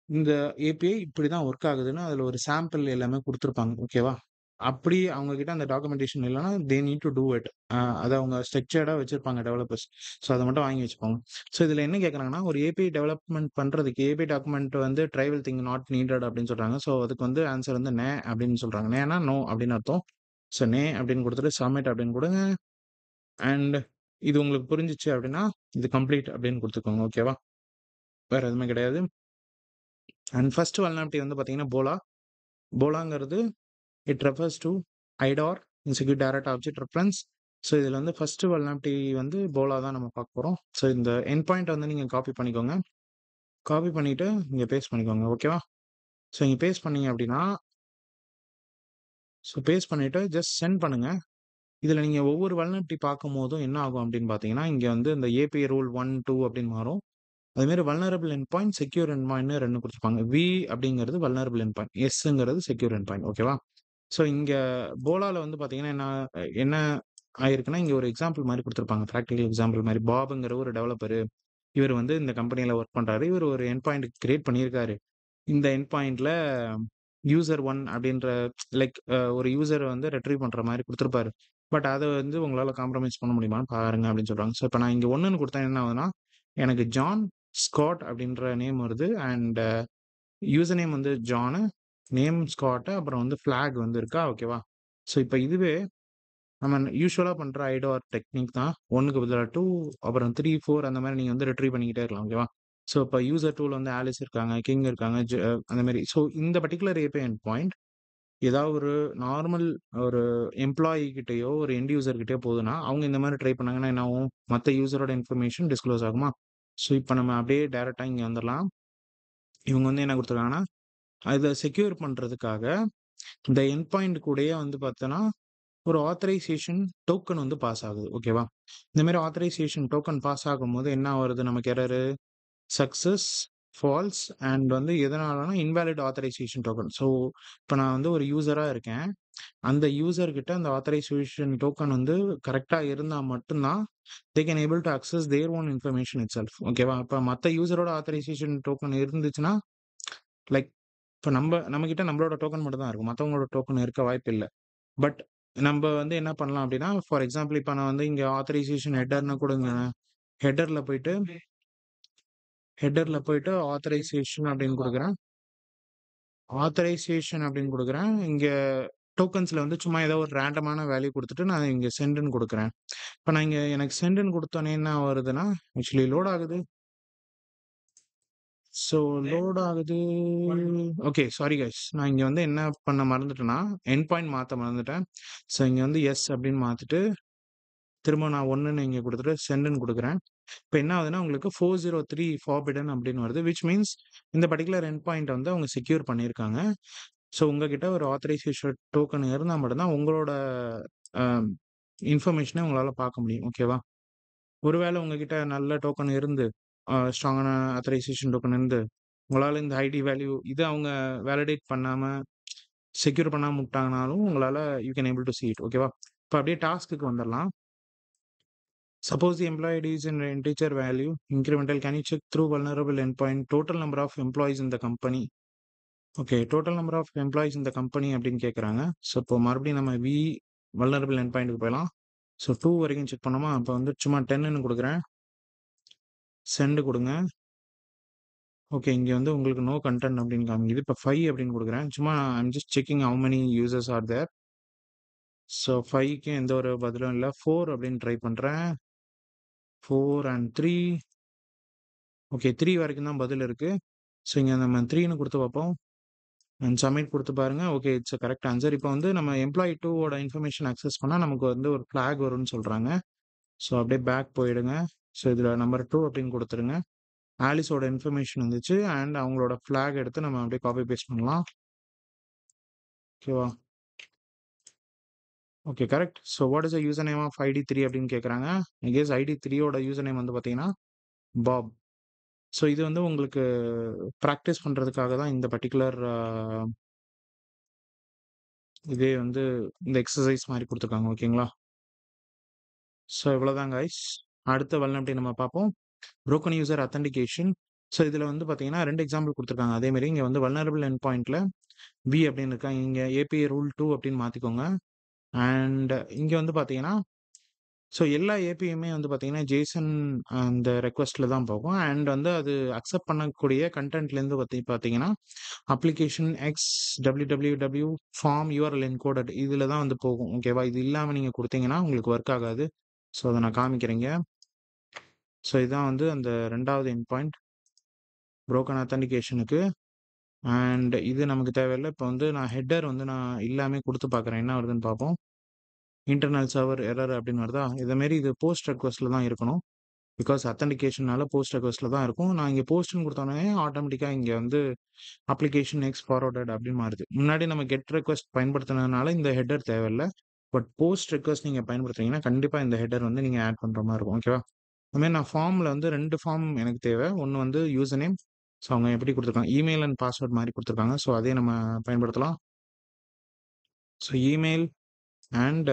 இந்த ஏபிஐ இப்படிதான் ஒர்க் ஆகுதுன்னு அதுல ஒரு சாம்பிள் எல்லாமே குடுத்துருப்பாங்க. ஓகேவா? அப்படி அவங்க கிட்ட அந்த டாக்குமெண்டேஷன் இல்லன்னா, they need to do it. அத அவங்க ஸ்ட்ரக்சர்டா வச்சிருப்பாங்க டெவலப்பர்ஸ். ஸோ அத மட்டும் வாங்கி வச்சுக்கோங்க. ஸோ இதுல என்ன கேட்கறாங்கன்னா, ஒரு ஏபிஐ டெவலப்மென்ட் பண்றதுக்கு ஏபிஐ டாக்குமெண்ட் வந்து ட்ரைவல் திங் நாட் நீடட் அப்படின்னு சொல்றாங்க. ஸோ அதுக்கு வந்து ஆன்ஸர் வந்து அப்படின்னு சொல்றாங்க. நோ அப்படின்னு அர்த்தம். ஸோ அப்படின்னு குடுத்துட்டு சப்மிட் அப்படின்னு குடுங்க. அண்ட் இது உங்களுக்கு புரிஞ்சுச்சு அப்படின்னா, இது கம்ப்ளீட் அப்படின்னு குடுத்துக்கோங்க. ஓகேவா? வேற எதுவுமே கிடையாது. அண்ட் ஃபர்ஸ்ட் வல்னரபிலிட்டி வந்து பார்த்தீங்கன்னா, போலாங்கிறது it refers to IDOR insecure direct object reference. So இதில வந்து ஃபர்ஸ்ட் வல்னரபிலிட்டி வந்து போலா தான் நம்ம பார்க்க போறோம். ஸோ இந்த எண்ட் பாயிண்ட்ட வந்து நீங்க காப்பி பண்ணிக்கோங்க. காப்பி பண்ணிட்டு இங்க பேஸ்ட் பண்ணிக்கோங்க. ஓகேவா? ஸோ இங்க பேஸ்ட் பண்ணீங்க அப்படின்னா, பேஸ்ட் பண்ணிட்டு ஜஸ்ட் சென்ட் பண்ணுங்க. இதில நீங்க ஒவ்வொரு வல்னரபிலிட்டி பார்க்கும்போதும் என்ன ஆகும் அப்படின்னு பார்த்தீங்கன்னா, இங்க வந்து இந்த ஏபிஐ ரூல் 1, 2 அப்படின்னு மாறும். அதுமாரி vulnerable end point, secure end பாயிண்ட்னு 2 குடுத்துருப்பாங்க. அப்படிங்கிறது வல்னரபிள் எண்ட் பாயிண்ட். எஸ்ங்கிறது செக்யூர் எண்ட் பாயிண்ட். ஓகேவா? ஸோ இங்க போலால வந்து பார்த்தீங்கன்னா, என்ன ஆயிருக்குன்னா, இங்க ஒரு எக்ஸாம்பிள் மாரி குடுத்துருப்பாங்க. பிராக்டிகல் எக்ஸாம்பிள் மாரி. பாப்ங்கிற ஒரு டெவலப்பரு. இவரு வந்து இந்த கம்பெனில ஒர்க் பண்றாரு. இவரு ஒரு எண்ட் பாயிண்ட் கிரியேட் பண்ணியிருக்காரு. இந்த எண்ட் பாயிண்ட்ல யூசர் 1 அப்படின்ற ஒரு யூசர வந்து ரெட்ரீவ் பண்ற மாரி குடுத்திருப்பாரு. பட் அத வந்து உங்களால காம்ப்ரமைஸ் பண்ண முடியுமான்னு பாருங்க அப்படின்னு சொல்றாங்க. ஸோ இப்ப நான் இங்க 1ன்னு குடுத்தா என்ன ஆகுதுன்னா, எனக்கு ஜான் ஸ்காட் அப்படின்ற நேம் வருது. அண்ட் யூசர் நேம் வந்து ஜானு, நேம் ஸ்காட்டு, அப்புறம் வந்து ஃபிளாக் வந்து இருக்கா? ஓகேவா? ஸோ இப்ப இதுவே நம்ம யூசுவலா பண்ற ஐடோர் டெக்னிக் தான். 1க்கு பதிலா 2 அப்புறம் 3, 4 அந்த மாரி நீங்க வந்து ரிட்ரீவ் பண்ணிக்கிட்டே இருக்கலாம். ஓகேவா? ஸோ இப்ப யூசர் 2ல வந்து ஆலிஸ் இருக்காங்க, கிங் இருக்காங்க, அந்த மாரி. ஸோ இந்த பர்ட்டிகுலர் ஏபிஐ எண்ட் பாயிண்ட் ஏதாவது ஒரு நார்மல் ஒரு எம்ப்ளாயி கிட்டயோ, ஒரு எண்ட் யூசர் கிட்டயோ போகுதுன்னா, அவங்க இந்த மாரி ட்ரை பண்ணாங்கன்னா என்ன ஆகும்? மத்த யூசரோட இன்ஃபர்மேஷன் டிஸ்க்ளோஸ் ஆகுமா? ஸோ இப்ப நம்ம அப்படியே டைரக்ட்டா இங்க வந்துரலாம். இவங்க வந்து என்ன குடுத்துருக்காங்கன்னா, அத செக்யூர் பண்றதுக்காக இந்த எண்ட் பாயிண்ட் கூடயே வந்து பார்த்தோன்னா, ஒரு ஆத்தரைசேஷன் டோக்கன் வந்து பாஸ் ஆகுது. ஓகேவா? இந்த மாரி ஆத்தரைசேஷன் டோக்கன் பாஸ் ஆகும்போது என்ன வருது நமக்கு எரரு? சக்சஸ், ஃபால்ஸ் அண்ட் வந்து எதனாலனா இன்வாலிட் ஆத்தரைசேஷன் டோக்கன். ஸோ இப்ப நான் வந்து ஒரு யூசரா இருக்கேன். அந்த யூசர் கிட்ட அந்த ஆத்தரைசேஷன் டோக்கன் வந்து கரெக்ட்டா இருந்தா மட்டும் தான், they can able to access their own information itself. ஓகேவா? இப்ப மத்த யூசரோட ஆத்தரைசேஷன் டோக்கன் இருந்துச்சுன்னா, லைக் இப்ப நம்மகிட்ட நம்மளோட டோக்கன் மட்டும் தான் இருக்கும். மத்தவங்களோட டோக்கன் இருக்க வாய்ப்பில்ல. பட் நம்ப வந்து என்ன பண்ணலாம் அப்டின்னா, ஃபார் எக்ஸாம்பிள் இப்ப நான் வந்து இங்க ஆத்தரைசேஷன் ஹெட்டர்ன்னு குடுங்க. ஹெட்டர்ல போயிட்டு ஆத்தரைசேஷன் அப்டின்னு குடுக்குறேன். ஆத்தரைசேஷன் அப்டின்னு குடுக்குறேன். இங்க டோக்கன்ஸ்ல வந்து சும்மா ஏதோ ஒரு ரேண்டமான வேல்யூ குடுத்துட்டு நான் இங்க சென்ட்ன்னு குடுக்குறேன். இப்ப நான் இங்க எனக்கு சென்ட்ன்னு குடுத்தோனே என்ன வருதுன்னா, ஆக்சுவலி லோட் ஆகுது. ஸோ லோட் ஆகுது. ஓகே. Sorry guys. நான் இங்க வந்து என்ன பண்ண மறந்துட்டேன்னா, எண்ட் பாயிண்ட் மாத்த மறந்துட்டேன். ஸோ இங்க வந்து எஸ் அப்டின்னு மாத்திட்டு, திரும்ப நான் 1ன்னு இங்க குடுத்துட்டு சென்ட்ன்னு குடுக்குறேன். இப்ப என்ன ஆகுதுன்னா, உங்களுக்கு 403 ஃபார்பிடன் அப்டின்னு வருது. விச் மீன்ஸ் இந்த பர்ட்டிகுலர் எண்ட் பாயிண்ட்ட வந்து அவங்க செக்யூர் பண்ணியிருக்காங்க. ஸோ உங்ககிட்ட ஒரு ஆத்தரைசேஷன் டோக்கன் இருந்தா மட்டும் தான் உங்களோட அ இன்ஃபர்மேஷன உங்களால பார்க்க முடியும். ஓகேவா? ஒருவேள உங்ககிட்ட நல்ல டோக்கன் இருந்து, ஸ்ட்ராங்கான ஆத்தரைசேஷன் டோக்கன் இருந்து, உங்களால இந்த ஐடி வேல்யூ இத அவங்க வேலிடேட் பண்ணாம, செக்யூர் பண்ணாம விட்டாங்கனாலும் உங்களால you can able to see it. ஓகேவா? இப்ப அப்படியே டாஸ்க்குக்கு வந்துரலாம். Suppose the employee ID is an integer value, incremental. Can you check through vulnerable endpoint total number of employees in the company? ஓகே. டோட்டல் நம்பர் ஆஃப் எம்ப்ளாயீஸ் இந்த company அப்படின்னு கேட்குறாங்க. So, இப்போ மறுபடியும் நம்ம வல்னரபிள் எண்ட் பாயிண்ட்க்கு போயிடலாம். ஸோ, 2 வரைக்கும் check பண்ணோமா, அப்போ வந்து சும்மா 10ன்னு குடுக்குறேன். செண்ட் குடுங்க. ஓகே. இங்க வந்து உங்களுக்கு நோ கன்டென்ட் அப்படின்னு காமிக்குது. இப்போ 5 அப்படின்னு குடுக்குறேன். சும்மா I am just checking how many users are there. So, 5க்கு எந்த ஒரு பதிலும் இல்ல. 4 அப்படின்னு ட்ரை பண்றேன். 4 அண்ட் 3. ஓகே. 3 வரைக்கும் தான் பதில் இருக்கு. ஸோ, இங்க நம்ம 3ன்னு குடுத்து பார்ப்போம். அண்ட் சப்மிட் குடுத்து பாருங்க. Okay. It's a correct answer. இப்போ வந்து நம்ம எம்ப்ளாயி 2 ஓட இன்ஃபர்மேஷன் அக்சஸ் பண்ணா நமக்கு வந்து ஒரு ஃபிளாக் வரும்னு சொல்றாங்க. ஸோ, அப்படியே பேக் போயிடுங்க. ஸோ, இதுல நம்பர் 2 அப்படின்னு குடுத்துருங்க. ஆலிஸோட இன்ஃபர்மேஷன் வந்துச்சு. அண்ட் அவங்களோட ஃபிளாக் எடுத்து நம்ம அப்படியே காப்பி பேஸ்ட் பண்ணலாம். ஓகேவா? Okay. Correct. So, what is the user name of ID 3 அப்படின்னு கேட்குறாங்க. ஐ கெஸ் ஐடி 3 ஓட யூசர் நேம் வந்து பார்த்தீங்கன்னா, பாப். ஸோ, இது வந்து உங்களுக்கு பிராக்டிஸ் பண்றதுக்காக தான் இந்த பர்ட்டிகுலர் இதே வந்து இந்த எக்ஸர்சைஸ் மாரி குடுத்துருக்காங்க. ஓகேங்களா? ஸோ, இவ்வளோதான் கைஸ். அடுத்த வல்னரபிலிட்டி நம்ம பார்ப்போம். Broken user authentication. ஸோ, இதுல வந்து பார்த்தீங்கன்னா 2 எக்ஸாம்பிள் குடுத்துருக்காங்க. அதே மாரி இங்க வந்து வல்னரபிள் எண்ட் பாயிண்ட்ல வி அப்படின்னு இருக்கா. இங்க ஏபிஐ ரூல் 2 அப்படின்னு மாத்திக்கோங்க. அண்ட் இங்க வந்து பார்த்தீங்கன்னா, ஸோ எல்லா ஏபிஐயுமே வந்து பார்த்தீங்கன்னா, ஜேசன் அந்த ரெக்வெஸ்ட்ல தான் போகும். அண்ட் வந்து அது அக்செப்ட் பண்ணக்கூடிய கன்டென்ட்லேருந்து பார்த்தீங்கன்னா, application x www form URL encoded இதுல தான் வந்து போகும். ஓகேவா? இது இல்லாம நீங்க குடுத்தீங்கன்னா, உங்களுக்கு ஒர்க் ஆகாது. ஸோ, அத நான் காமிக்கிறேங்க. ஸோ, இதான் வந்து அந்த 2வது எண்ட் பாயிண்ட் புரோக்கன் அத்தென்டிகேஷனுக்கு. அண்ட் இது நமக்கு தேவையில்ல. இப்போ வந்து நான் ஹெட்டர் வந்து நான் எல்லாமே குடுத்து பார்க்குறேன். என்ன வருதுன்னு பார்ப்போம். இன்டர்னல் சர்வர் எரர் அப்படின்னு வருதா? இத மாரி இது போஸ்ட் ரெக்வெஸ்ட்ல தான் இருக்கணும். பிகாஸ் அத்தென்டிகேஷன்னால போஸ்ட் ரெக்வெஸ்ட்ல தான் இருக்கும். நான் இங்க போஸ்ட்ன்னு குடுத்தோனே ஆட்டோமேட்டிக்கா இங்க வந்து அப்ளிகேஷன் எக்ஸ் ஃபார்வர்டட் அப்படின்னு மாறுது. முன்னாடி நம்ம கெட் ரெக்வெஸ்ட் பயன்படுத்தினதுனால இந்த ஹெட்டர் தேவையில்ல. பட் போஸ்ட் ரெக்வெஸ்ட் நீங்க பயன்படுத்துறீங்கன்னா, கண்டிப்பா இந்த ஹெட்டர் வந்து நீங்க ஆட் பண்ற மாரி இருக்கும். ஓகேவா? அது மாரி நான் ஃபார்ம்ல வந்து 2 ஃபார்ம் எனக்கு தேவை. ஒண்ணு வந்து யூசர் நேம். ஸோ, அவங்க எப்படி குடுத்துருக்காங்க, இமெயில் அண்ட் பாஸ்வேர்ட் மாரி குடுத்துருக்காங்க. ஸோ, அதே நம்ம பயன்படுத்தலாம். So, email and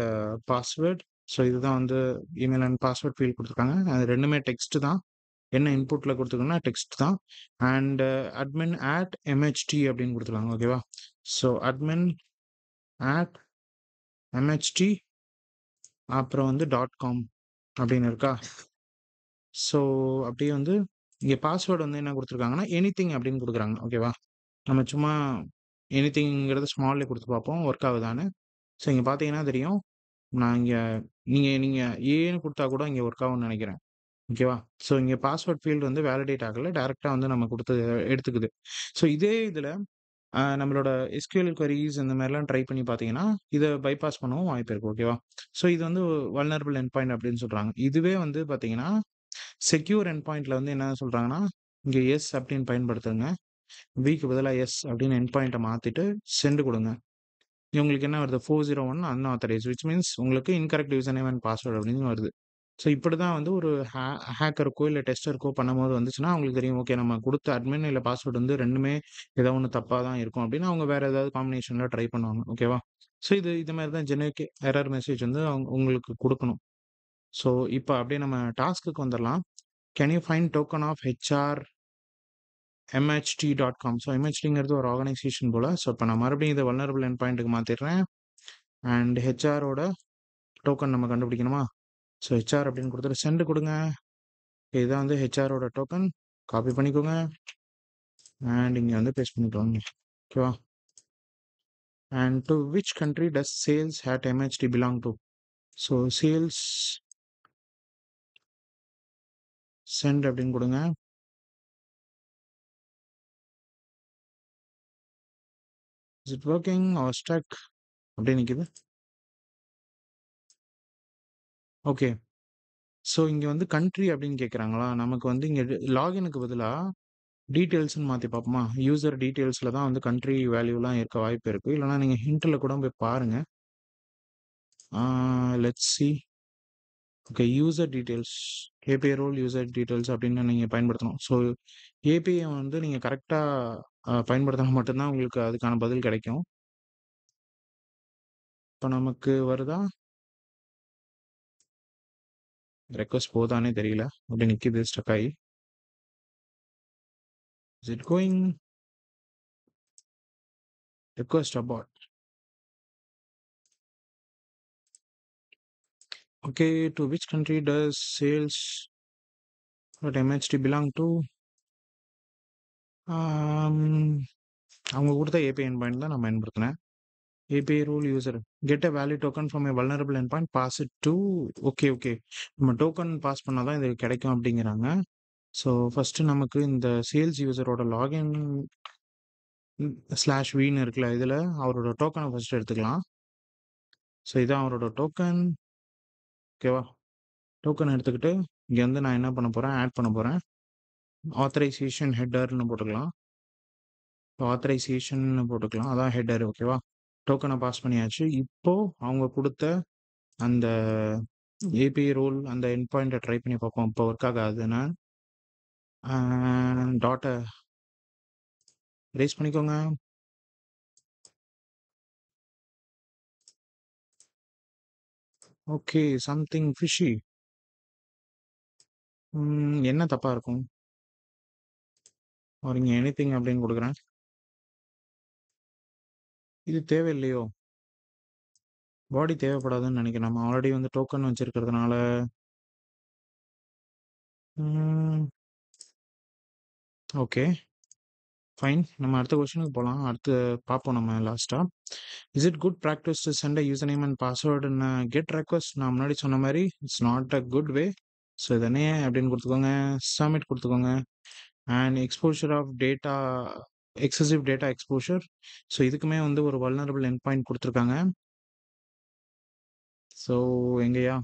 password. So, இதுதான் வந்து இமெயில் அண்ட் பாஸ்வேர்ட் ஃபீல்ட் குடுத்துருக்காங்க. அது 2மே டெக்ஸ்ட் தான். என்ன இன்புட்ல குடுத்துருக்காங்கன்னா டெக்ஸ்ட் தான். அண்ட் அட்மின் அட் எம்ஹெச்டி அப்படின்னு குடுத்துருக்காங்க. ஓகேவா? ஸோ, அட்மின் அட் எம்ஹெச்டி அப்புறம் வந்து .com அப்படின்னு இருக்கா? ஸோ, அப்படியே வந்து இங்க பாஸ்வேர்ட் வந்து என்ன குடுத்துருக்காங்கன்னா, எனிதிங் அப்படின்னு குடுக்குறாங்க. ஓகேவா? நம்ம சும்மா எனிதிங்கிறத ஸ்மால்ல குடுத்து பார்ப்போம். ஒர்க் ஆகுதான்னு. ஸோ, இங்க பார்த்தீங்கன்னா தெரியும். நான் இங்க நீங்க நீங்க ஏன்னு குடுத்தா கூட இங்க ஒர்க் ஆகும்னு நெனைக்கிறேன். ஓகேவா? ஸோ, இங்க பாஸ்வேர்ட் ஃபீல்ட் வந்து வேலிடேட் ஆகல. டைரக்ட்டா வந்து நம்ம குடுத்தது எடுத்துக்குது. ஸோ, இதே இதுல நம்மளோட எஸ்கியூஎல் குவரீஸ் இந்த மாரிலாம் ட்ரை பண்ணி பார்த்தீங்கன்னா, இத பைபாஸ் பண்ணவும் வாய்ப்பு இருக்கு. ஓகேவா? ஸோ, இது வந்து வல்னரபிள் எண்ட் பாயிண்ட் அப்படின்னு சொல்றாங்க. இதுவே வந்து பார்த்தீங்கன்னா, செக்யூர் எண்ட் பாயிண்ட்ல வந்து என்ன சொல்றாங்கன்னா, இங்க எஸ் அப்படின்னு பயன்படுத்துங்க. விக்கு பதிலா எஸ் அப்படின்னு எண்ட் பாயிண்ட்ட மாத்திட்டு செண்ட் குடுங்க. உங்களுக்கு என்ன வருது 401 அன்ஆத்தரைஸ்ட் விச் மீன்ஸ் உங்களுக்கு incorrect user name and password அப்படின்னு வருது. ஸோ, இப்படிதான் வந்து ஒரு ஹேக்கருக்கோ இல்ல டெஸ்டருக்கோ பண்ணும்போது வந்துச்சுன்னா, அவங்களுக்கு தெரியும். ஓகே நம்ம குடுத்த அட்மின் இல்ல பாஸ்வேர்ட் வந்து 2மே ஏதோ ஒண்ணு தப்பா தான் இருக்கும் அப்படின்னு அவங்க வேற ஏதாவது காம்பினேஷன்ல ட்ரை பண்ணுவாங்க. ஓகேவா? ஸோ, இது மாரி தான் ஜெனரிக் எரர் மெசேஜ் வந்து உங்களுக்கு குடுக்கணும். ஸோ, இப்ப அப்படியே நம்ம டாஸ்க்குக்கு வந்துரலாம். Can you find token of HR mht.com. So, MHTங்கிறது ஒரு ஆர்கனைசேஷன் போல. ஸோ, இப்ப நான் மறுபடியும் இத வல்னரபிள் எண்ட் பாயிண்ட்க்கு மாத்திடுறேன். அண்ட் ஹெச்ஆரோட டோக்கன் நம்ம கண்டுபிடிக்கணுமா? ஸோ, ஹெச்ஆர் அப்படின்னு குடுத்துட்டு செண்ட் குடுங்க. இதான் வந்து ஹெச்ஆரோட டோக்கன். காப்பி பண்ணிக்கோங்க. அண்ட் இங்க வந்து பேஸ்ட் பண்ணிக்கோங்க. ஓகேவா? And to which country does sales at MHT belong to? So, sales send அப்படின்னு குடுங்க. Is it working or stuck? அப்படியே நிக்குது. ஓகே. ஸோ, இங்க வந்து கண்ட்ரி அப்படின்னு கேட்கறாங்களா? நமக்கு வந்து இங்க லாகினுக்கு பதிலா டீட்டெயில்ஸ்ன்னு மாத்தி பார்ப்போமா? யூசர் டீட்டெயில்ஸ்ல தான் வந்து கண்ட்ரி வேல்யூலாம் இருக்க வாய்ப்பு இருக்கு. இல்லன்னா நீங்க ஹிண்ட்ல கூட போய் பாருங்க. Let's see. Okay. User details. API role user details அப்படின்னு நீங்க பயன்படுத்தணும். ஸோ ஏபிஐ வந்து நீங்க கரெக்ட்டா பயன்படுத்தினா மட்டும் தான் உங்களுக்கு அதுக்கான பதில் கிடைக்கும். இப்ப நமக்கு வருதா? ரெக்வெஸ்ட் போதான்னே தெரியல. அப்படியே நிக்குது ஸ்டக் ஆயி. Is it going? Request abort. Okay. To which country does sales dot MHT belong to? ஆம், அவங்க குடுத்த ஏபிஐ எண்ட் பாயிண்ட் தான் நான் பயன்படுத்தினேன். API rule user get a valid token from a vulnerable end point pass it to. Okay, okay. நம்ம token pass பண்ணா தான் இது கிடைக்கும் அப்படிங்கிறாங்க. ஸோ ஃபர்ஸ்ட்டு நமக்கு இந்த சேல்ஸ் யூசரோட லாகின் ஸ்லாஷ் வின்னு இருக்குல்ல, இதில அவரோட டோக்கனை ஃபர்ஸ்ட் எடுத்துக்கலாம். ஸோ இதான் அவரோட டோக்கன். ஓகேவா? டோக்கன் எடுத்துக்கிட்டு இங்க வந்து நான் என்ன பண்ண போறேன், ஆட் பண்ண போறேன். ஆத்தரைசேஷன் ஹெட்டர்ன்னு போட்டுக்கலாம். ஆத்தரைசேஷன்னு போட்டுக்கலாம். அதான் ஹெட்டர். ஓகேவா? டோக்கனை பாஸ் பண்ணியாச்சு. இப்போ அவங்க குடுத்த அந்த ஏபிஐ ரோல் அந்த எண்ட் பாயிண்ட்ட ட்ரை பண்ணி பார்ப்போம். இப்போ ஒர்க் ஆகாதுன்னா, டாட்ட எரேஸ் பண்ணிக்கோங்க. ஓகே. Something fishy. என்ன தப்பா இருக்கும்? ஆர் இங்க எனிதிங் அப்படின்னு குடுக்குறேன். இது தேவையில்லையோ? பாடி தேவைப்படாதுன்னு நெனைக்கிறேன். நம்ம ஆல்ரெடி வந்து டோக்கன் வச்சிருக்கிறதுனால. ம். ஓகே. ஃபைன். நம்ம அடுத்த கொஸ்டினுக்கு போலாம். அடுத்து பார்ப்போம் நம்ம லாஸ்ட்டா. Is it good practice to send a user name and password in get request? நான் முன்னாடி சொன்ன மாரி it's not a good way. So இதனே அப்படின்னு குடுத்துக்கோங்க. சப்மிட் குடுத்துக்கோங்க. And exposure of data excessive data exposure. So இதுக்குமே வந்து ஒரு வல்னரபிள் எண்ட் பாயிண்ட் குடுத்துருக்காங்க. ஸோ எங்கயா?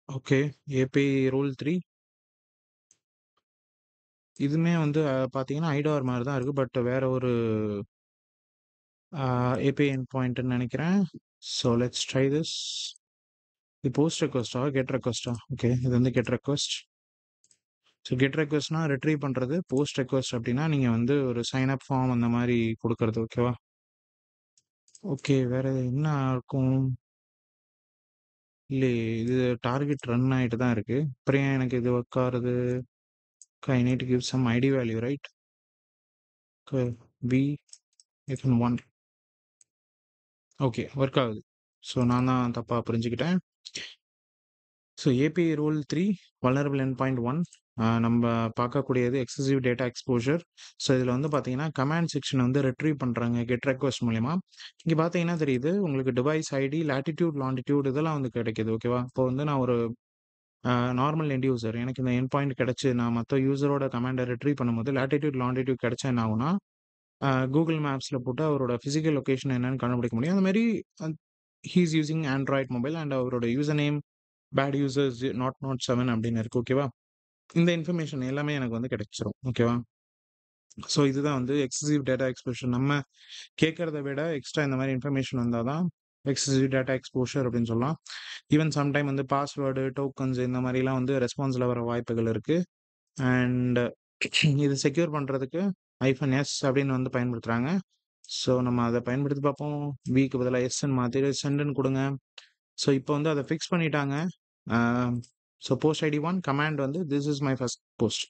ஓகே. API rule 3. இதுவுமே வந்து பார்த்தீங்கன்னா, ஐடார் மாரி தான் இருக்கு. பட் வேற ஒரு ஏபிஐ எண்ட் பாயிண்ட்ன்னு நெனைக்கிறேன். So let's try this. இது போஸ்ட் ரெக்வெஸ்ட்டா? கெட் ரெக்வெஸ்ட்டா? ஓகே. இது வந்து கெட் ரெக்வெஸ்ட். ஸோ கெட் ரெக்வெஸ்ட்னா ரிட்ரீவ் பண்றது. போஸ்ட் ரெக்வெஸ்ட் அப்டின்னா, நீங்க வந்து ஒரு சைன் அப் ஃபார்ம் அந்த மாரி குடுக்குறது. ஓகேவா? ஓகே. வேற என்ன இருக்கும்? இல்லையே. இது டார்கெட் ரன் ஆயிட்டு தான் இருக்கு. அப்புறம் ஏன் எனக்கு இது ஒர்க் ஆகுறது? I need to give some ID value right? Okay. B F1. Okay. Work ஆகுது. ஸோ நான் தான் தப்பா புரிஞ்சுக்கிட்டேன். So API rule 3 vulnerable end point 1 நம்ம பார்க்கக்கூடியது எக்ஸசிவ் டேட்டா எக்ஸ்போஷர். ஸோ இதில் வந்து பார்த்தீங்கன்னா, கமாண்ட் செக்ஷன் வந்து ரிட்ரீவ் பண்ணுறாங்க கெட் ரெக்வெஸ்ட் மூலியமா. இங்கே பார்த்தீங்கன்னா தெரியுது உங்களுக்கு டிவைஸ் ஐடி, லாட்டிட்யூட், லாங்கிட்யூட் இதெல்லாம் வந்து கிடைக்குது. ஓகேவா? இப்போ வந்து நான் ஒரு நார்மல் எண்ட் யூசர். எனக்கு இந்த எண்ட் பாயிண்ட் கிடைச்சு நான் மற்ற யூசரோட கமாண்டை ரிட்ரீவ் பண்ணும்போது லாட்டிட்யூட், லாங்கிட்யூட் கிடைச்சா என்ன ஆகும்னா, கூகுள் மேப்ஸில் போட்டு அவரோட ஃபிசிக்கல் லொகேஷன் என்னன்னு கண்டுபிடிக்க முடியும். அந்த மாதிரி he is using Android mobile and அவரோட user name bad users not not 7 அப்படின்னு இருக்கு. ஓகேவா? இந்த இன்ஃபர்மேஷன் எல்லாமே எனக்கு வந்து கிடைச்சிரும். ஓகேவா? ஸோ இதுதான் வந்து எக்ஸசிவ் டேட்டா எக்ஸ்போஷர். நம்ம கேட்கறத விட எக்ஸ்ட்ரா இந்த மாதிரி இன்ஃபர்மேஷன் வந்தால் தான் எக்ஸசிவ் டேட்டா எக்ஸ்போஷர் அப்படின்னு சொல்லலாம். ஈவன் சம்டைம் வந்து பாஸ்வேர்டு, டோக்கன்ஸ் இந்த மாதிரிலாம் வந்து ரெஸ்பான்ஸில் வர வாய்ப்புகள் இருக்கு. அண்ட் இது செக்யூர் பண்ணுறதுக்கு -S அப்படின்னு வந்து பயன்படுத்துகிறாங்க. ஸோ நம்ம அதை பயன்படுத்தி பார்ப்போம். விக்கு பதிலாக எஸ்ன்னு மாற்றி சென்டுன்னு கொடுங்க. ஸோ இப்போ வந்து அதை ஃபிக்ஸ் பண்ணிட்டாங்க. ஸோ போஸ்ட் ஐடி 1 கமாண்ட் வந்து this is my first post.